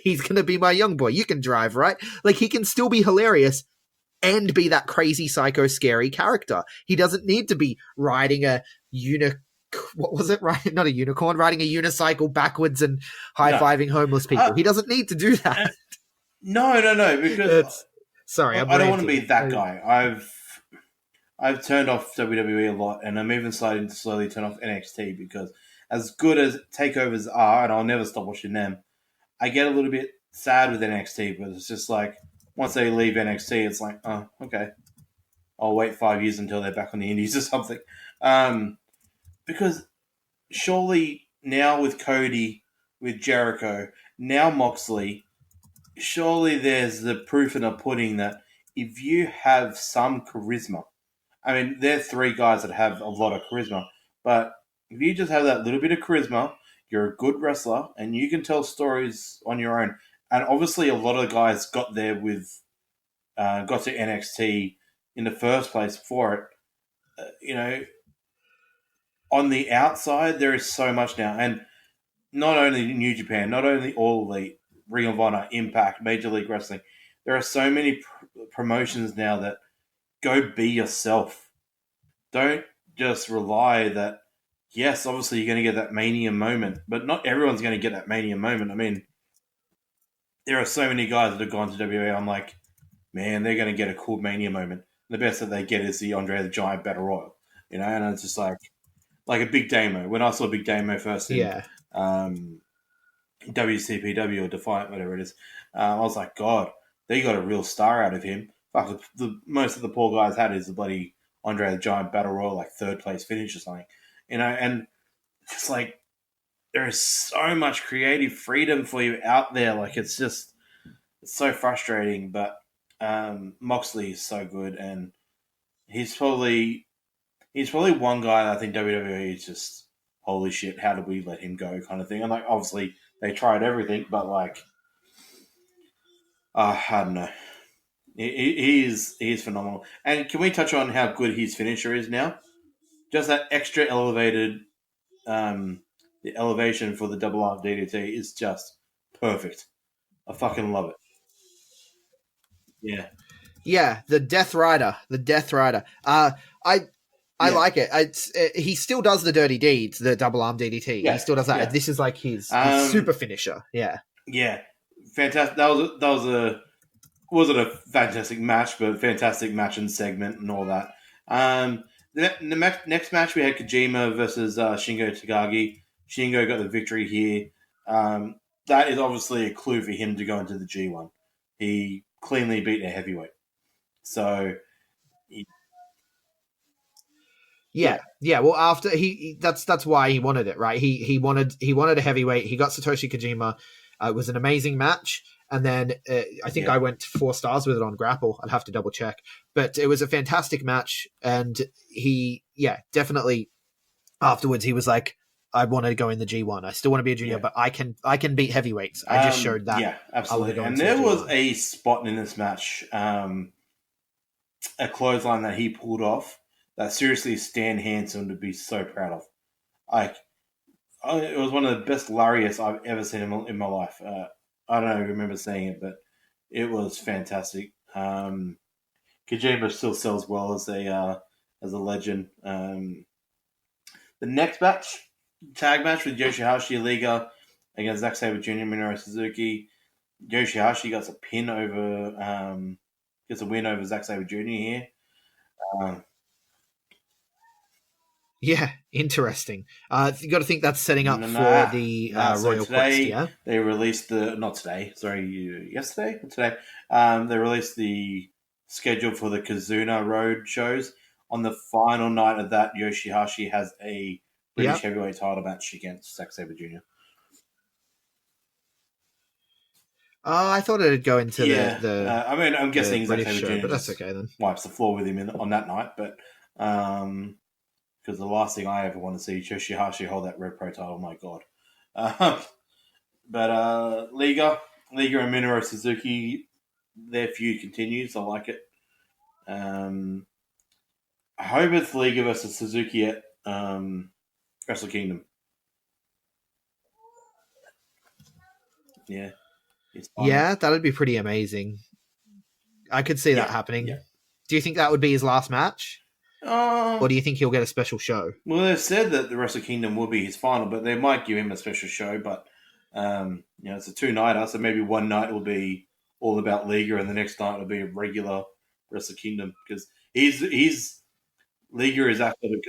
He's going to be my young boy. You can drive, right? Like, he can still be hilarious and be that crazy, psycho, scary character. He doesn't need to be riding a what was it? Right, not a unicorn, riding a unicycle backwards and high-fiving homeless people. He doesn't need to do that. No, because sorry, I don't want to be that guy. I've turned off WWE a lot, and I'm even starting to slowly turn off NXT because as good as takeovers are, and I'll never stop watching them, I get a little bit sad with NXT, but it's just like once they leave NXT, it's like, oh, okay, I'll wait 5 years until they're back on the Indies or something. Because surely now with Cody, with Jericho, now Moxley, surely there's the proof in the pudding that if you have some charisma, I mean, they're three guys that have a lot of charisma, but if you just have that little bit of charisma, you're a good wrestler, and you can tell stories on your own. And obviously, a lot of the guys got there got to NXT in the first place for it. On the outside, there is so much now. And not only New Japan, not only All Elite, Ring of Honor, Impact, Major League Wrestling, there are so many promotions now that go be yourself. Don't just rely that, yes, obviously you're going to get that Mania moment, but not everyone's going to get that Mania moment. I mean, there are so many guys that have gone to WWE. I'm like, man, they're going to get a cool Mania moment. The best that they get is the Andre the Giant Battle Royal, and it's just like a Big Damo. When I saw Big Damo first in WCPW or Defiant, whatever it is, I was like, God, they got a real star out of him. Fuck, most of the poor guys had is the bloody Andre the Giant Battle Royal, like third place finish or something, and just like there is so much creative freedom for you out there. Like it's so frustrating, but Moxley is so good, and he's probably one guy that I think WWE is just, holy shit, how did we let him go kind of thing. And like obviously they tried everything, but like I don't know. He is phenomenal. And can we touch on how good his finisher is now? Just that extra elevated, the elevation for the double arm DDT is just perfect. I fucking love it. Yeah. Yeah, the Death Rider. I like it. He still does the dirty deeds, the double arm DDT. Yeah, He still does that. yeah. This is like his super finisher. Yeah. Yeah. Fantastic. That wasn't a fantastic match, but a fantastic match and segment and all that. The next match we had Kojima versus Shingo Takagi. Shingo got the victory here. That is obviously a clue for him to go into the G1. He cleanly beat a heavyweight. So, Yeah. Well, after that's why he wanted it, right? He wanted a heavyweight. He got Satoshi Kojima. It was an amazing match. And then I think I went 4 stars with it on Grapple. I'd have to double check. But it was a fantastic match. And he, definitely afterwards he was like, I want to go in the G1. I still want to be a junior, but I can beat heavyweights. I just showed that. Yeah, absolutely. And there was a spot in this match, a clothesline that he pulled off that seriously Stan Hansen would be so proud of. It was one of the best lariats I've ever seen in my life. I don't know if I remember seeing it, but it was fantastic. Kojima still sells well as a legend. The next match, tag match with Yoshihashi Liga against Zack Sabre Jr. Minoru Suzuki. Yoshihashi gets a win over Zack Sabre Jr. here. Yeah, interesting. You got to think that's setting up for the Royal Quest. Yeah, they released yesterday or today. They released the schedule for the Kazuna Road shows. On the final night of that, Yoshihashi has a British heavyweight title match against Zack Sabre Jr. I thought it'd go into the I mean, I'm guessing Zack British Sabre show, Jr. but that's okay then. Wipes the floor with him on that night, but because the last thing I ever want to see is Yoshihashi hold that Red Pro title. My God. But Liga and Minoru Suzuki, their feud continues. I like it. I hope it's Liga versus Suzuki at Wrestle Kingdom. Yeah. Yeah, that'd be pretty amazing. I could see that happening. Yeah. Do you think that would be his last match? Or do you think he'll get a special show? Well, they've said that the Wrestle Kingdom will be his final, but they might give him a special show. But it's a 2-nighter, so maybe one night will be all about Liga, and the next night will be a regular Wrestle Kingdom because he's Liga is athletic.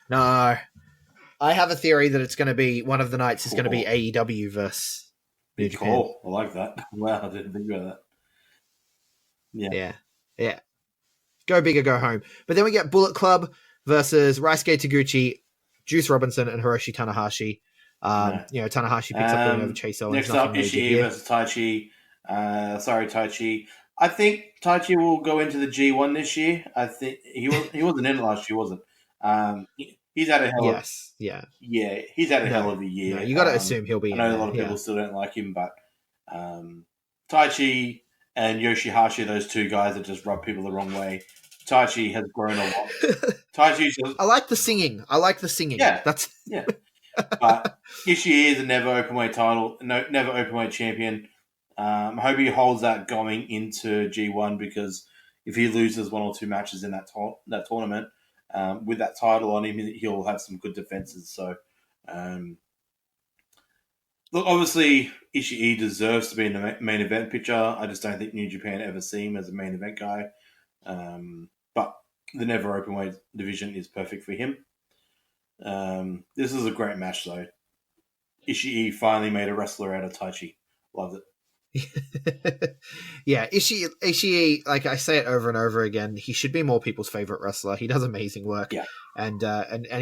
No, I have a theory that it's going to be one of the nights is going to be AEW versus New Japan. Cool. I like that. Wow, I didn't think about that. Yeah. Go big or go home. But then we get Bullet Club versus Raisuke Taguchi, Juice Robinson, and Hiroshi Tanahashi. Tanahashi picks up the win over Chase Owens. Next up, Ishii versus Taichi. Taichi. I think Taichi will go into the G1 this year. I think he wasn't in it last year, wasn't? He's had a hell of he's had a hell of a year. No, you got to assume he'll be. I know a lot of people still don't like him, but Taichi and Yoshihashi, those two guys that just rub people the wrong way. Taichi has grown a lot. I like the singing. Yeah, but Ishii is a never openweight champion. I hope he holds that going into G1 because if he loses one or two matches in that tournament with that title on him, he'll have some good defenses. So, look, obviously Ishii deserves to be in the main event picture. I just don't think New Japan ever see him as a main event guy. But the never openweight division is perfect for him. This is a great match, though. Ishii finally made a wrestler out of Taichi. Loved it. Yeah, Ishii, like I say it over and over again, he should be more people's favorite wrestler. He does amazing work. Yeah. And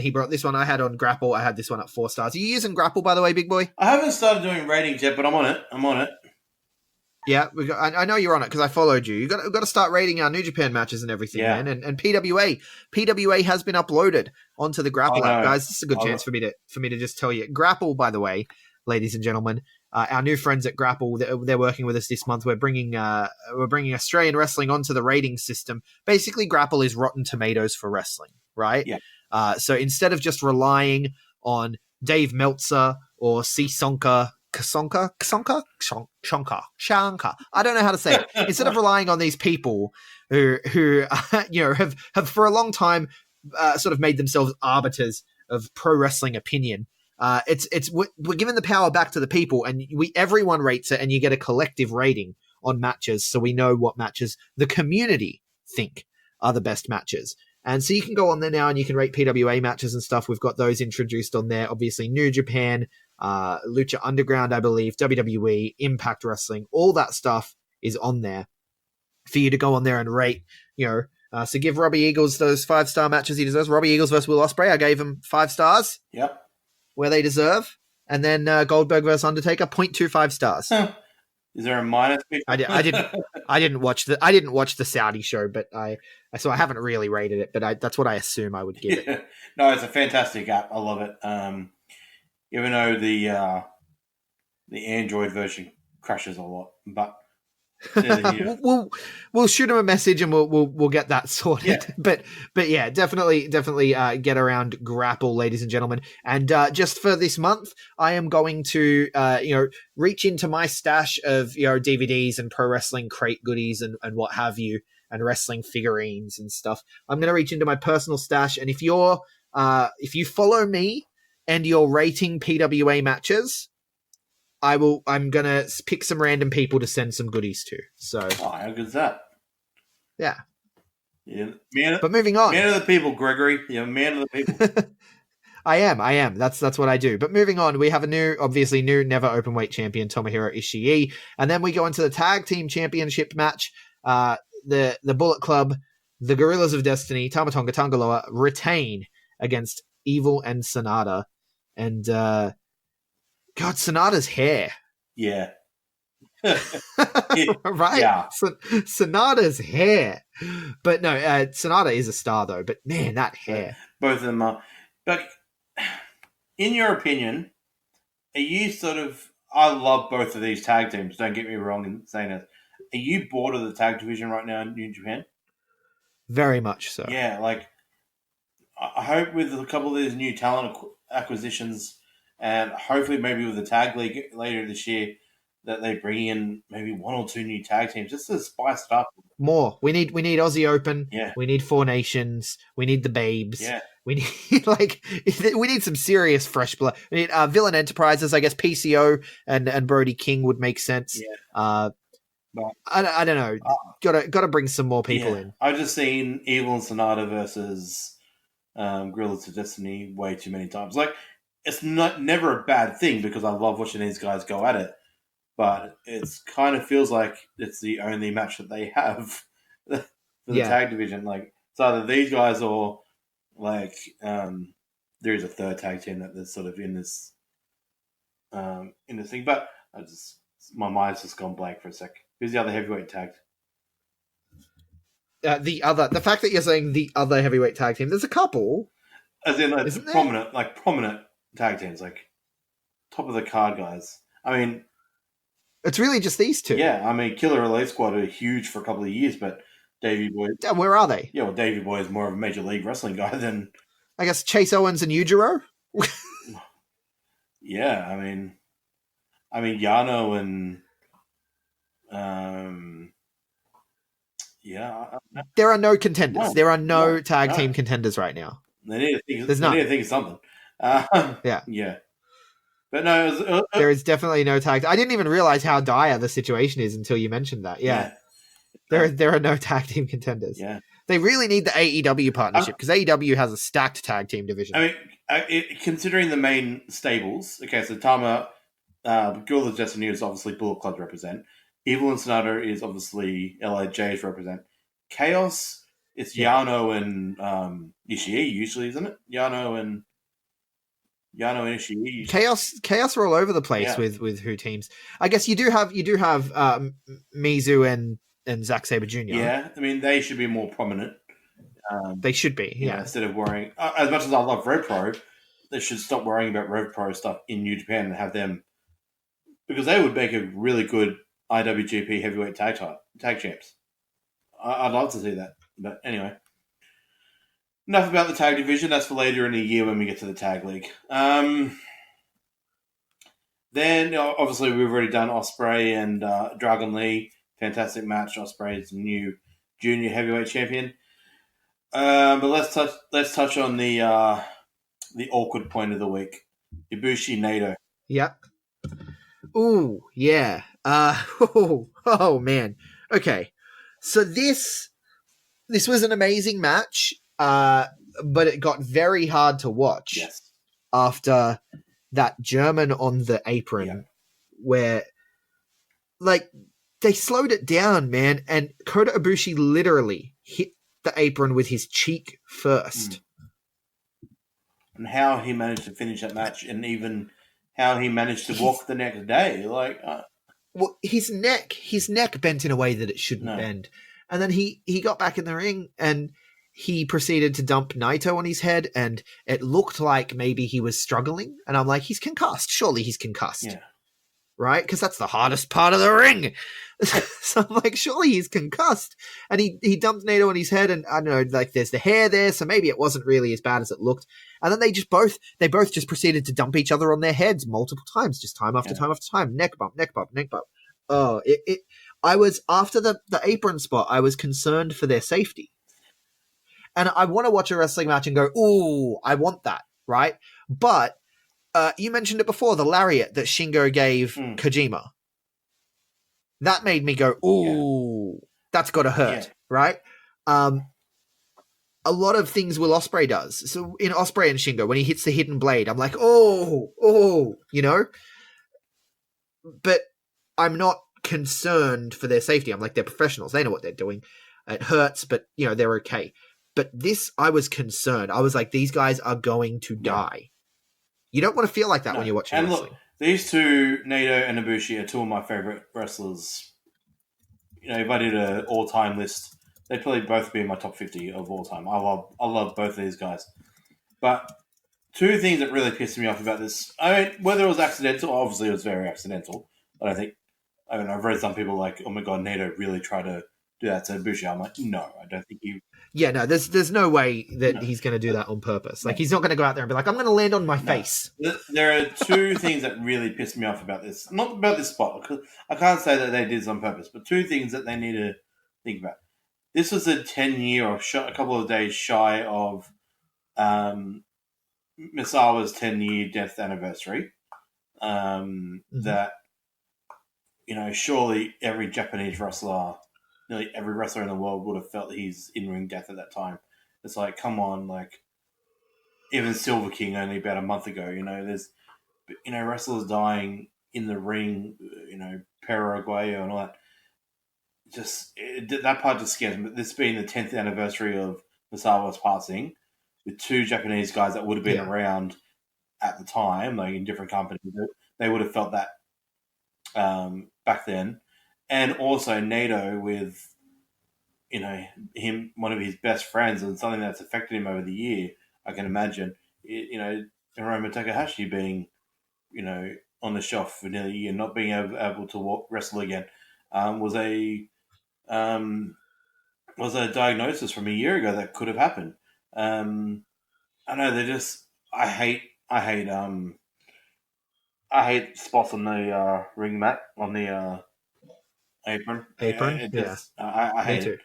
he brought this one I had on Grapple. I had this one at 4 stars. Are you using Grapple, by the way, big boy? I haven't started doing ratings yet, but I'm on it. Yeah, I know you're on it because I followed you. We've got to start rating our New Japan matches and everything, man. And PWA has been uploaded onto the Grapple app, guys. This is a good chance for me to just tell you. Grapple, by the way, ladies and gentlemen, our new friends at Grapple, they're working with us this month. We're bringing Australian wrestling onto the rating system. Basically, Grapple is Rotten Tomatoes for wrestling, right? Yeah. So instead of just relying on Dave Meltzer or C. Sonka, Shonka. I don't know how to say it. Instead of relying on these people who have for a long time sort of made themselves arbiters of pro wrestling opinion, we're giving the power back to the people, and everyone rates it, and you get a collective rating on matches, so we know what matches the community think are the best matches. And so you can go on there now and you can rate PWA matches and stuff. We've got those introduced on there. Obviously, New Japan, Lucha Underground, I believe, WWE, Impact Wrestling, all that stuff is on there for you to go on there and rate. So give Robbie Eagles those 5-star matches he deserves. Robbie Eagles versus Will Ospreay, I gave him 5 stars. Yep. Where they deserve. And then Goldberg versus Undertaker, 0.25 stars. Is there a minus? I didn't watch the Saudi show, but I haven't really rated it, but that's what I assume I would give it. No, it's a fantastic app. I love it. Even though the Android version crashes a lot, but we'll shoot him a message and we'll get that sorted. Yeah. But yeah, definitely get around Grapple, ladies and gentlemen. And just for this month, I am going to reach into my stash of DVDs and pro wrestling crate goodies and what have you, and wrestling figurines and stuff. I'm going to reach into my personal stash, and if you follow me and you're rating PWA matches, I'm going to pick some random people to send some goodies to. So, how good is that? Yeah. Yeah. But moving on. Man of the people, Gregory. Yeah, man of the people. I am. That's what I do. But moving on, we have a new never openweight champion, Tomohiro Ishii. And then we go into the tag team championship match. The Bullet Club, the Gorillas of Destiny, Tama Tonga Tangaloa retain against Evil and Sonata. And, God, Sonata's hair. Yeah. Right? Yeah. Sonata's hair. But no, Sonata is a star, though. But, man, that hair. Both of them are. But in your opinion, are you sort of... I love both of these tag teams. Don't get me wrong in saying this. Are you bored of the tag division right now in New Japan? Very much so. Yeah, like... I hope with a couple of these new talent acquisitions... And hopefully maybe with the tag league later this year that they bring in maybe 1 or 2 new tag teams just to spice it up. More. We need Aussie Open. Yeah. We need Four Nations. We need the Babes. Yeah. We need we need some serious fresh blood. We need Villain Enterprises. I guess PCO and Brody King would make sense. Yeah. But I don't know. Got to bring some more people in. I've just seen Evil and Sonata versus Gorillas of Destiny way too many times. Like, it's never a bad thing because I love watching these guys go at it. But it kind of feels like it's the only match that they have for the tag division. Like, it's either these guys or like there is a third tag team that's sort of in this thing. But my mind's just gone blank for a sec. Who's the other heavyweight tag? The fact that you're saying the other heavyweight tag team, there's a couple. As in prominent tag teams, like top of the card guys. I mean, it's really just these two. Yeah, I mean, Killer Elite Squad are huge for a couple of years, but Davey Boy... Yeah, where are they? Yeah, well, Davey Boy is more of a Major League Wrestling guy than... I guess Chase Owens and Yujiro? Yeah, I mean, Yano and... There are no contenders. No, there are no tag team contenders right now. They need to think of something. Yeah. But no, there is definitely no tag. I didn't even realize how dire the situation is until you mentioned that. Yeah. There are no tag team contenders. Yeah. They really need the AEW partnership because AEW has a stacked tag team division. I mean, considering the main stables, okay, so Tama, Guild of Destiny is obviously Bullet Club to represent. Evil and Sonata is obviously LIJ to represent. Chaos, it's Yano and Ishii usually, isn't it? Yano and Ishii. Chaos are all over the place with who teams. I guess you do have Mizu and Zack Sabre Jr. Yeah, I mean they should be more prominent. They should be. Yeah, instead of worrying, as much as I love Rev Pro, they should stop worrying about Rev Pro stuff in New Japan and have them, because they would make a really good IWGP heavyweight tag champs. I'd love to see that, but anyway. Enough about the tag division. That's for later in the year when we get to the tag league. Then, obviously, we've already done Ospreay and Dragon Lee. Fantastic match. Ospreay is the new junior heavyweight champion. But let's touch on the awkward point of the week. Ibushi Naito. Yep. Ooh, yeah. Oh man. Okay. So this was an amazing match. But it got very hard to watch after that German on the apron where, like, they slowed it down, man, and Kota Ibushi literally hit the apron with his cheek first. And how he managed to finish that match, and even how he managed to walk the next day, well, his neck bent in a way that it shouldn't bend, and then he got back in the ring and he proceeded to dump Naito on his head, and it looked like maybe he was struggling. And I'm like, he's concussed. Surely he's concussed. Yeah. Right? Because that's the hardest part of the ring. So I'm like, surely he's concussed. And he dumped Naito on his head, and I don't know, like there's the hair there, so maybe it wasn't really as bad as it looked. And then they both just proceeded to dump each other on their heads multiple times, just time after time after time. Neck bump, neck bump, neck bump. Oh, I was, after the apron spot, I was concerned for their safety. And I want to watch a wrestling match and go, ooh, I want that, right? But you mentioned it before, the lariat that Shingo gave Kojima. That made me go, ooh, that's got to hurt, right? A lot of things Will Ospreay does. So in Ospreay and Shingo, when he hits the hidden blade, I'm like, oh, you know? But I'm not concerned for their safety. I'm like, they're professionals. They know what they're doing. It hurts, but, you know, they're okay. But this, I was concerned. I was like, these guys are going to die. You don't want to feel like that when you're watching wrestling. Look, these two, Naito and Ibushi, are two of my favorite wrestlers. You know, if I did an all-time list, they'd probably both be in my top 50 of all time. I love both of these guys. But two things that really pissed me off about this, I mean, whether it was accidental, obviously it was very accidental. But I've read some people like, oh my God, Naito really tried to do that to Ibushi. I'm like, no, I don't think he... Yeah, no, there's no way that he's going to do that on purpose. Like, he's not going to go out there and be like, I'm going to land on my face. There are two things that really pissed me off about this. Not about this spot, because I can't say that they did this on purpose, but two things that they need to think about. this was a 10-year or a couple of days shy of Misawa's 10-year death anniversary. That, surely every Japanese wrestler, nearly every wrestler in the world would have felt his in-ring death at that time. It's like, come on, like, even Silver King only about a month ago, there's, wrestlers dying in the ring, Paraguay and all that. That part just scares me. But this being the 10th anniversary of Misawa's passing, with two Japanese guys that would have been around at the time, like in different companies, they would have felt that back then. And also Nato with, him, one of his best friends, and something that's affected him over the year, I can imagine, Hiromu Takahashi being, on the shelf for nearly a year, not being able to wrestle again, was a diagnosis from a year ago that could have happened. I know I hate spots on the ring mat, on the apron. I hate it.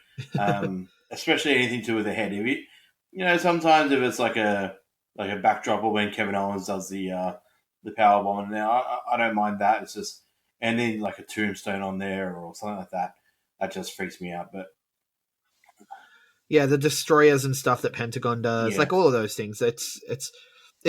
Especially anything to do with the head. If sometimes if it's like a backdrop, or when Kevin Owens does the power bomb, now I don't mind that. It's just, and then like a tombstone on there or something like that. That just freaks me out. But yeah, the destroyers and stuff that Pentagon does, like all of those things, it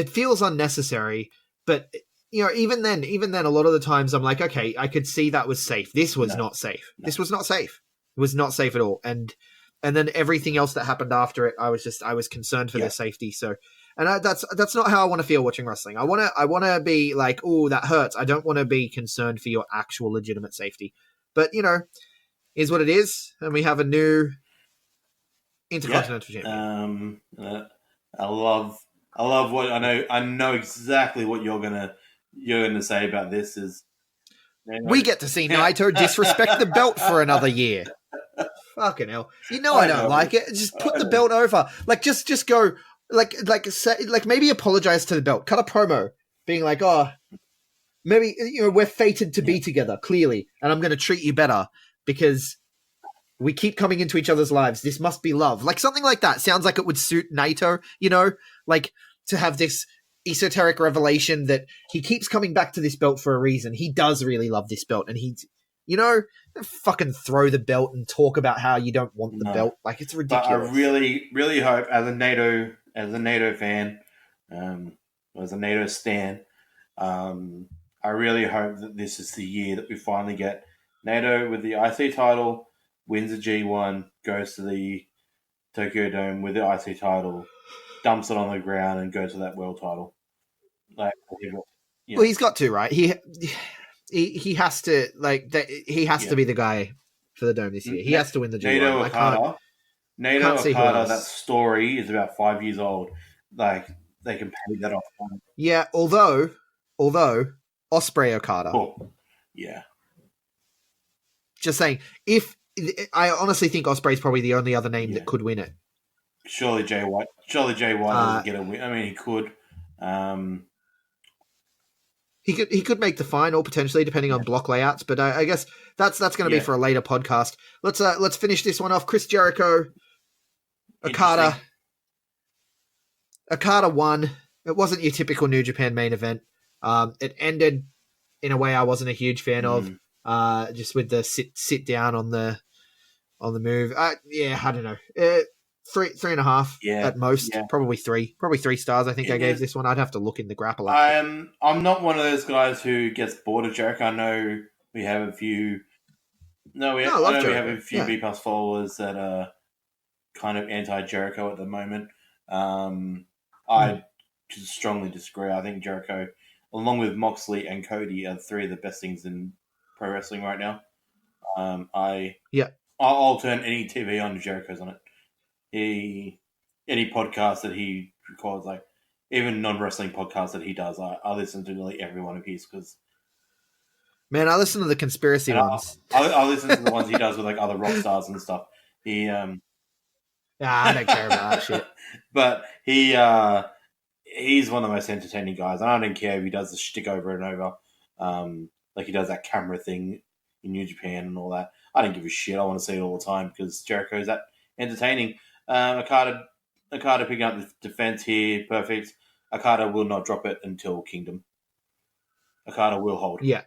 feels unnecessary. But even then, a lot of the times I'm like, okay, I could see that was safe. This was not safe. No. This was not safe. It was not safe at all. And then everything else that happened after it, I was concerned for their safety. So, and that's not how I want to feel watching wrestling. I want to be like, oh, that hurts. I don't want to be concerned for your actual legitimate safety. But is what it is, and we have a new Intercontinental champion. I love what I know exactly what you're gonna say about this. Is we get to see Naito disrespect the belt for another year. Fucking hell! I don't like it. Just put the belt over. Like just go. Like maybe apologize to the belt. Cut a promo, being like, oh, maybe we're fated to be together, clearly, and I'm going to treat you better because we keep coming into each other's lives. This must be love. Like something like that sounds like it would suit Naito. Like to have this esoteric revelation that he keeps coming back to this belt for a reason. He does really love this belt, and he's, fucking throw the belt and talk about how you don't want the belt. Like, it's ridiculous. But I really, really hope, as a NATO fan, as a NATO stan, I really hope that this is the year that we finally get NATO with the IC title, wins the G1, goes to the Tokyo Dome with the IC title, dumps it on the ground, and goes to that world title. Like, well, he's got to, right? He has to, like, he has to be the guy for the Dome this year. He has to win the G1. Naito Okada, that story is about 5 years old. Like, they can pay that off. Yeah, although Ospreay Okada. Oh, yeah. Just saying, I honestly think Ospreay's probably the only other name that could win it. Surely Jay White doesn't get a win. I mean, he could. He could make the final potentially, depending on block layouts. But I guess that's going to be for a later podcast. Let's finish this one off. Chris Jericho, Okada won. It wasn't your typical New Japan main event. It ended in a way I wasn't a huge fan of. Just with the sit down on the move. I don't know. 3.5 at most. Probably 3 stars. I think I gave this one. I'd have to look in the grapple. I'm not one of those guys who gets bored of Jericho. I know we have a few. We have a few B Plus followers that are kind of anti Jericho at the moment. I strongly disagree. I think Jericho, along with Moxley and Cody, are three of the best things in pro wrestling right now. I'll turn any TV on to Jericho's on it. Any podcast that he records, like even non-wrestling podcasts that he does, I listen to nearly every one of his because. Man, I listen to the conspiracy ones. I listen to the ones he does with like other rock stars and stuff. I don't care about that shit. But he's one of the most entertaining guys. And I don't care if he does the shtick over and over. Like he does that camera thing in New Japan and all that. I don't give a shit. I want to see it all the time because Jericho's that entertaining. Okada picking up the defense here, perfect. Okada will not drop it until Kingdom. Okada will hold. Yeah,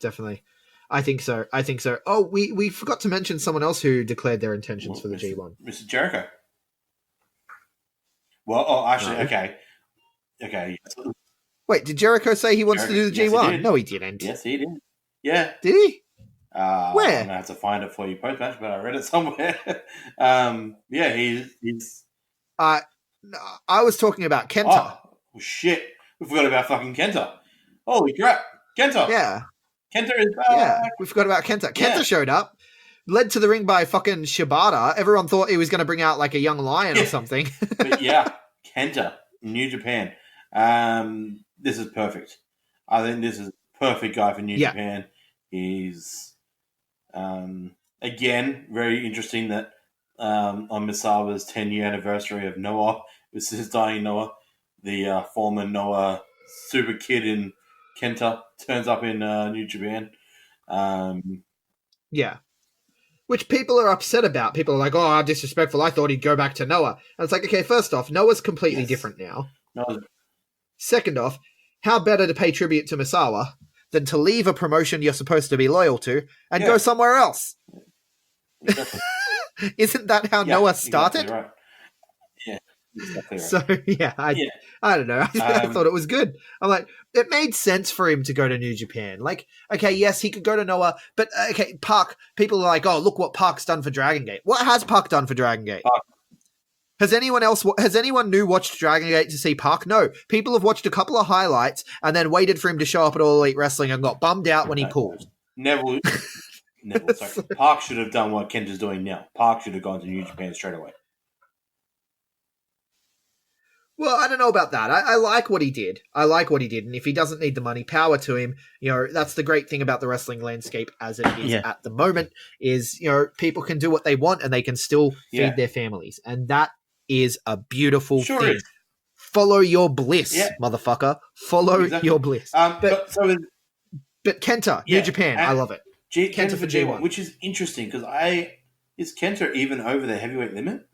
definitely. I think so. Oh, we forgot to mention someone else who declared their intentions for the G1. Mr. Jericho. Well, actually, No. Okay. Wait, did Jericho say he wants to do the Yes, G1? he did. No, he didn't. Yes, he did. Yeah. Did he? Where? I'm going to have to find it for you post-match, but I read it somewhere. Yeah, he's... I was talking about Kenta. Oh, shit. We forgot about fucking Kenta. Holy crap. Kenta. Yeah. Kenta is back. Yeah, we forgot about Kenta. Kenta showed up, led to the ring by fucking Shibata. Everyone thought he was going to bring out like a young lion or something. But yeah, Kenta, New Japan. This is perfect. I think this is a perfect guy for New Japan. He's, again, very interesting that on Misawa's 10-year anniversary of Noah, this is dying Noah, the former Noah super kid in Kenta turns up in New Japan. Yeah. Which people are upset about. People are like, oh, disrespectful. I thought he'd go back to Noah. And it's like, okay, first off, Noah's completely different now. No. Second off, how better to pay tribute to Misawa than to leave a promotion you're supposed to be loyal to and go somewhere else? Exactly. Isn't that how Noah started? Exactly right. Yeah. Exactly right. So, I don't know. I thought it was good. I'm like, it made sense for him to go to New Japan. Like, okay, yes, he could go to Noah, but okay, Park, people are like, oh, look what Park's done for Dragon Gate. What has Park done for Dragon Gate? Has anyone new watched Dragon Gate to see Park? No. People have watched a couple of highlights and then waited for him to show up at All Elite Wrestling and got bummed out when he pulled. Neville, sorry. Park should have done what Kenta's doing now. Park should have gone to New Japan straight away. Well, I don't know about that. I like what he did. And if he doesn't need the money, power to him. You know, that's the great thing about the wrestling landscape as it is at the moment is, you know, people can do what they want and they can still feed their families. And that is a beautiful thing. Is. Follow your bliss, motherfucker. Follow your bliss. But Kenta, New Japan, I love it. Kenta for G1, which is interesting because is Kenta even over the heavyweight limit?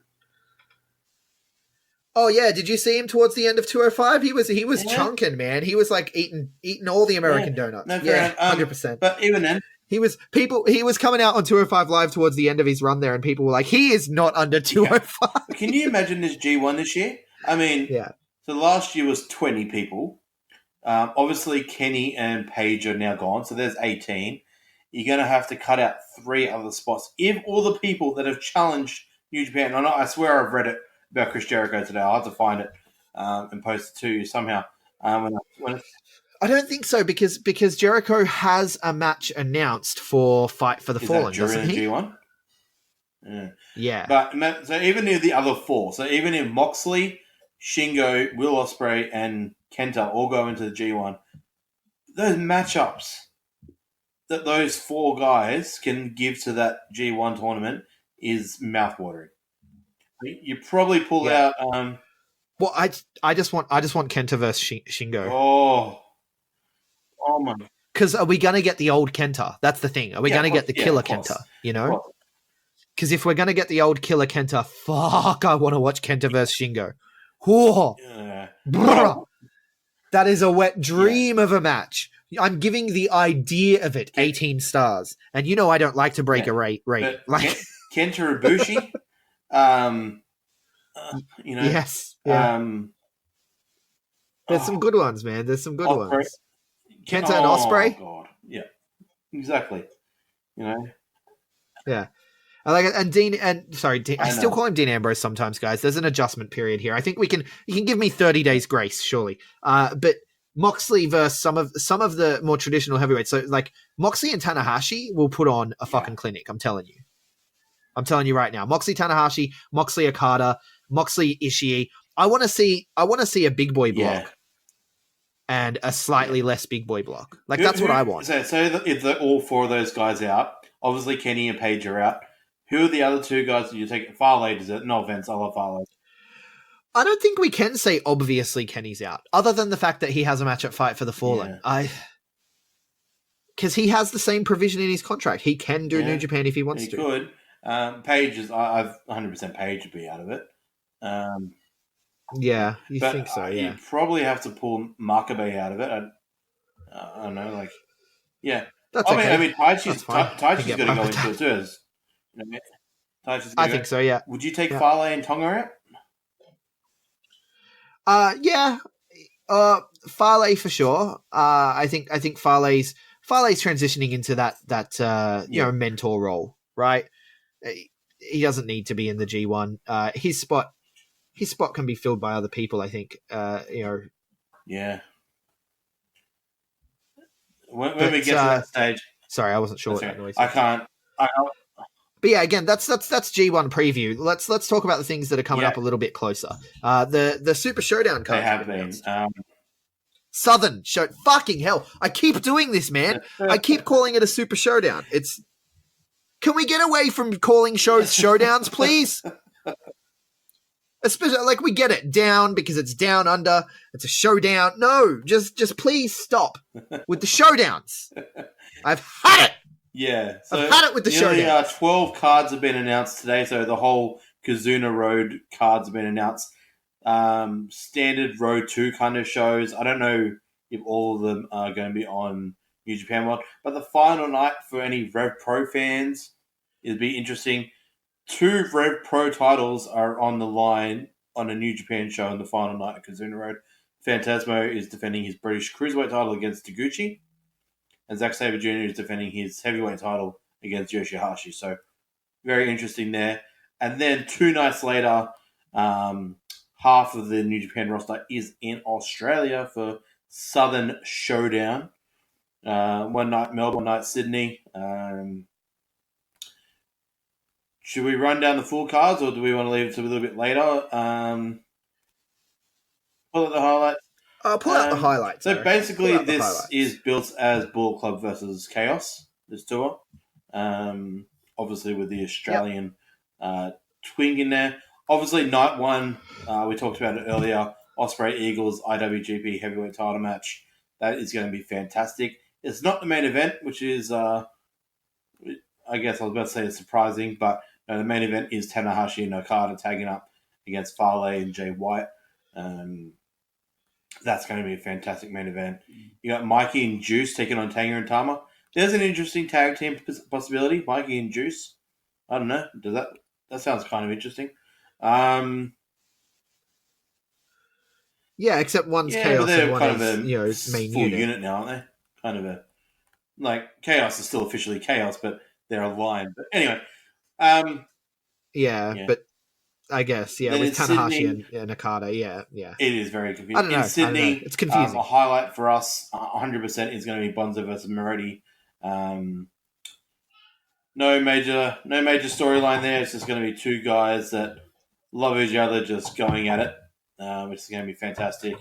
Oh yeah, did you see him towards the end of 205? He was chunking, man. He was like eating all the American donuts. No, 100%. But even then, he was coming out on 205 Live towards the end of his run there, and people were like, he is not under 205. Can you imagine this G1 this year? I mean, so last year was 20 people. Obviously, Kenny and Paige are now gone, so there's 18. You're going to have to cut out 3 other spots. If all the people that have challenged New Japan, I swear I've read it about Chris Jericho today. I'll have to find it and post it to you somehow. I don't think so because Jericho has a match announced for Fight for the Fallen, doesn't he? G1? Yeah. But so even if the other 4, so even if Moxley, Shingo, Will Ospreay, and Kenta all go into the G1, those matchups that those 4 guys can give to that G1 tournament is mouthwatering. You probably pull out. Well, I just want Kenta versus Shingo. Oh my! Because are we gonna get the old Kenta? That's the thing. Are we gonna get the killer Kenta? You know? Because if we're gonna get the old killer Kenta, fuck, I want to watch Kenta versus Shingo. Whoa. That is a wet dream of a match. I'm giving the idea of it 18 stars, and you know I don't like to break a rate. Like Kenta Ibushi. You know, yes. Yeah. There's some good ones, man. There's some good ones. Kenta and Ospreay. God. Yeah, exactly. You know. Yeah, I like it. And Dean. I still call him Dean Ambrose sometimes, guys. There's an adjustment period here. I think you can give me 30 days grace, surely. But Moxley versus some of the more traditional heavyweights. So like Moxley and Tanahashi will put on a fucking clinic. I'm telling you right now. Moxley Tanahashi, Moxley Okada, Moxley Ishii. I want to see a big boy block and a slightly less big boy block. Like that's what I want. So if all 4 of those guys out, obviously Kenny and Paige are out. Who are the other 2 guys that you take? Farlade, is it? No offense, I love Farlade. I don't think we can say obviously Kenny's out, other than the fact that he has a match at Fight for the Fallen. because he has the same provision in his contract. He can do New Japan if he wants he to. could. Page is, I've 100% Page would be out of it. Yeah, you but think so? Yeah, you probably have to pull Makabe out of it. I don't know, like, yeah. that's okay. I mean, That's fine. Taichi's going to go into that. it too. As, you know, I think so. Yeah. Would you take Yeah. Farley and Tonga out? Yeah. Farley for sure. I think Farley's transitioning into that mentor role, right? He doesn't need to be in the G1. His spot can be filled by other people. I think. Yeah. When we get to that stage. Sorry, I wasn't sure what that noise. I can't. But yeah, again, that's G1 preview. Let's talk about the things that are coming up a little bit closer. The Super Showdown cards. They have been. Southern show. Fucking hell! I keep doing this, man. I keep calling it a Super Showdown. Can we get away from calling shows showdowns, please? Especially, like, we get it down because it's down under. It's a showdown. No, just please stop with the showdowns. I've had it. Yeah, so I've had it with the showdown. 12 cards have been announced today. So the whole Kazuna Road cards have been announced. Standard Road 2 kind of shows. I don't know if all of them are going to be on New Japan World, but the final night for any Rev Pro fans, it'll be interesting. 2 Rev Pro titles are on the line on a New Japan show on the final night at Kazuna Road. Phantasmo is defending his British Cruiserweight title against Taguchi, and Zack Sabre Jr. is defending his heavyweight title against Yoshihashi. So very interesting there. And then 2 nights later, half of the New Japan roster is in Australia for Southern Showdown. One night Melbourne, one night Sydney. Should we run down the full cards, or do we want to leave it to a little bit later? Pull out the highlights. Pull out the highlights. So basically, this is built as Bullet Club versus Chaos, this tour. Obviously, with the Australian twing in there. Obviously, night 1, we talked about it earlier, Ospreay Eagles IWGP heavyweight title match. That is going to be fantastic. It's not the main event, which is, I guess I was about to say it's surprising, but no, the main event is Tanahashi and Okada tagging up against Farley and Jay White. That's going to be a fantastic main event. You got Mikey and Juice taking on Tanga and Tama. There's an interesting tag team possibility, Mikey and Juice. I don't know. That sounds kind of interesting. Yeah, except one's Chaos and one kind is, of a main full unit. unit now, aren't they? Kind of a Chaos is still officially Chaos, but they're aligned. But anyway, yeah, but I guess then with Tanahashi Sydney, and Okada, yeah. It is very confusing. I don't know. In Sydney, it's confusing. A highlight for us, 100%, is going to be Bonzo versus Moretti. No major storyline there. It's just going to be 2 guys that love each other, just going at it, which is going to be fantastic.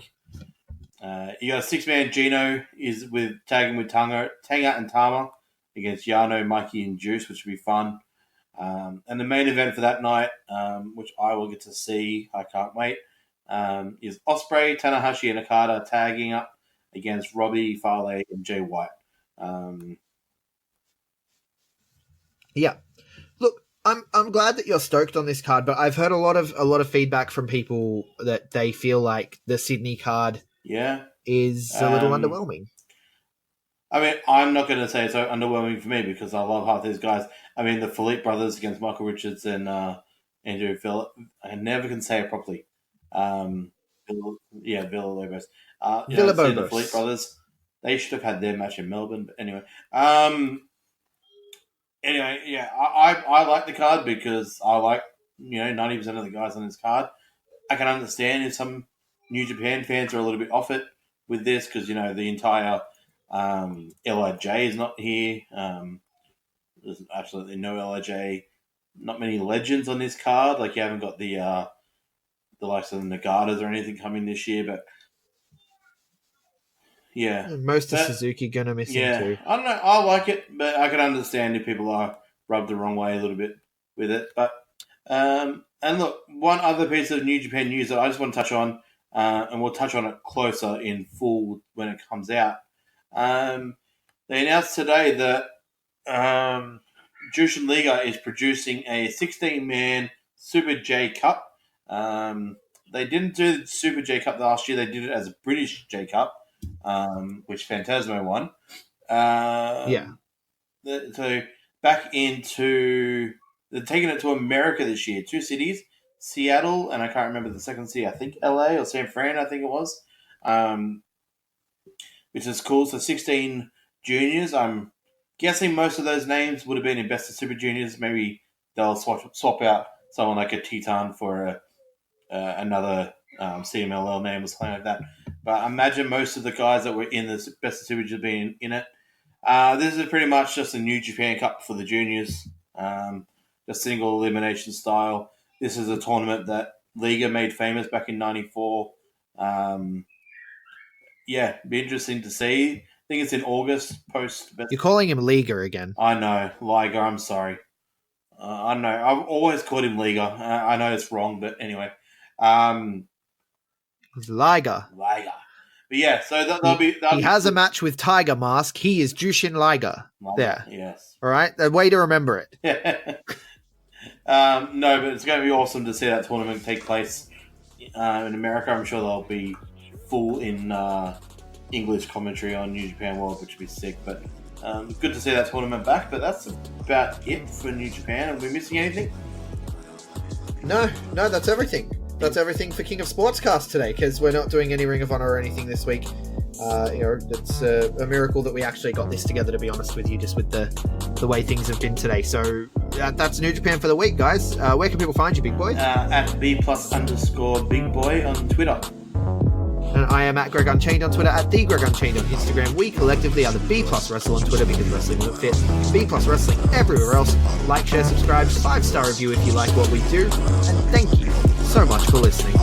You got a 6-man Gino is tagging with Tanga and Tama against Yano, Mikey, and Juice, which will be fun. And the main event for that night, which I will get to see, I can't wait, is Ospreay, Tanahashi, and Okada tagging up against Robbie, Farley, and Jay White. Yeah. Look, I'm glad that you're stoked on this card, but I've heard a lot of feedback from people that they feel like the Sydney card is a little underwhelming. I mean, I'm not going to say it's so underwhelming for me because I love half these guys. I mean, the Philippe brothers against Michael Richards and Andrew Phillip. I never can say it properly. Villalobos. The Philippe brothers. They should have had their match in Melbourne, but anyway. I like the card because I like 90% of the guys on this card. I can understand if some New Japan fans are a little bit off it with this because the entire LIJ is not here. There's absolutely no LIJ. Not many legends on this card. Like you haven't got the likes of the Nagatas or anything coming this year, but yeah, most of Suzuki gonna miss him too. I don't know. I like it, but I can understand if people are rubbed the wrong way a little bit with it. But and look, one other piece of New Japan news that I just want to touch on, and we'll touch on it closer in full when it comes out. They announced today that Jushin Liga is producing a 16-man Super J Cup. They didn't do the Super J Cup last year. They did it as a British J Cup, which Phantasmo won. So back into... They're taking it to America this year. 2 cities, Seattle, and I can't remember the second city. I think LA or San Fran, I think it was. Which is cool. So 16 juniors. I'm guessing most of those names would have been in Best of Super Juniors. Maybe they'll swap out someone like a Teton for another CMLL name or something like that. But I imagine most of the guys that were in the Best of Super Juniors being in it. This is pretty much just a New Japan Cup for the juniors. Just single elimination style. This is a tournament that Liga made famous back in '94. Be interesting to see. I think it's in August post. You're calling him Liga again. I know, Liga. I'm sorry. I know. I've always called him Liga. I know it's wrong, but anyway. It's Liga. Liga. But yeah, so he has a match with Tiger Mask. He is Jushin Liga. There. Yes. All right. The way to remember it. No, but it's going to be awesome to see that tournament take place in America. I'm sure they'll be full in English commentary on New Japan World, which would be sick. But good to see that tournament back. But that's about it for New Japan. Are we missing anything? No, that's everything. That's everything for King of Sportscast today, because we're not doing any Ring of Honor or anything this week. It's a miracle that we actually got this together, to be honest with you, just with the way things have been today. So that's New Japan for the week, guys. Where can people find you, big boy? At B+_big boy on Twitter. And I am at Greg Unchained on Twitter, at the Greg Unchained on Instagram. We collectively are the B+ Wrestle on Twitter, because wrestling won't fit. B+ Wrestling everywhere else. Like, share, subscribe, 5-star review if you like what we do. And thank you so much for listening.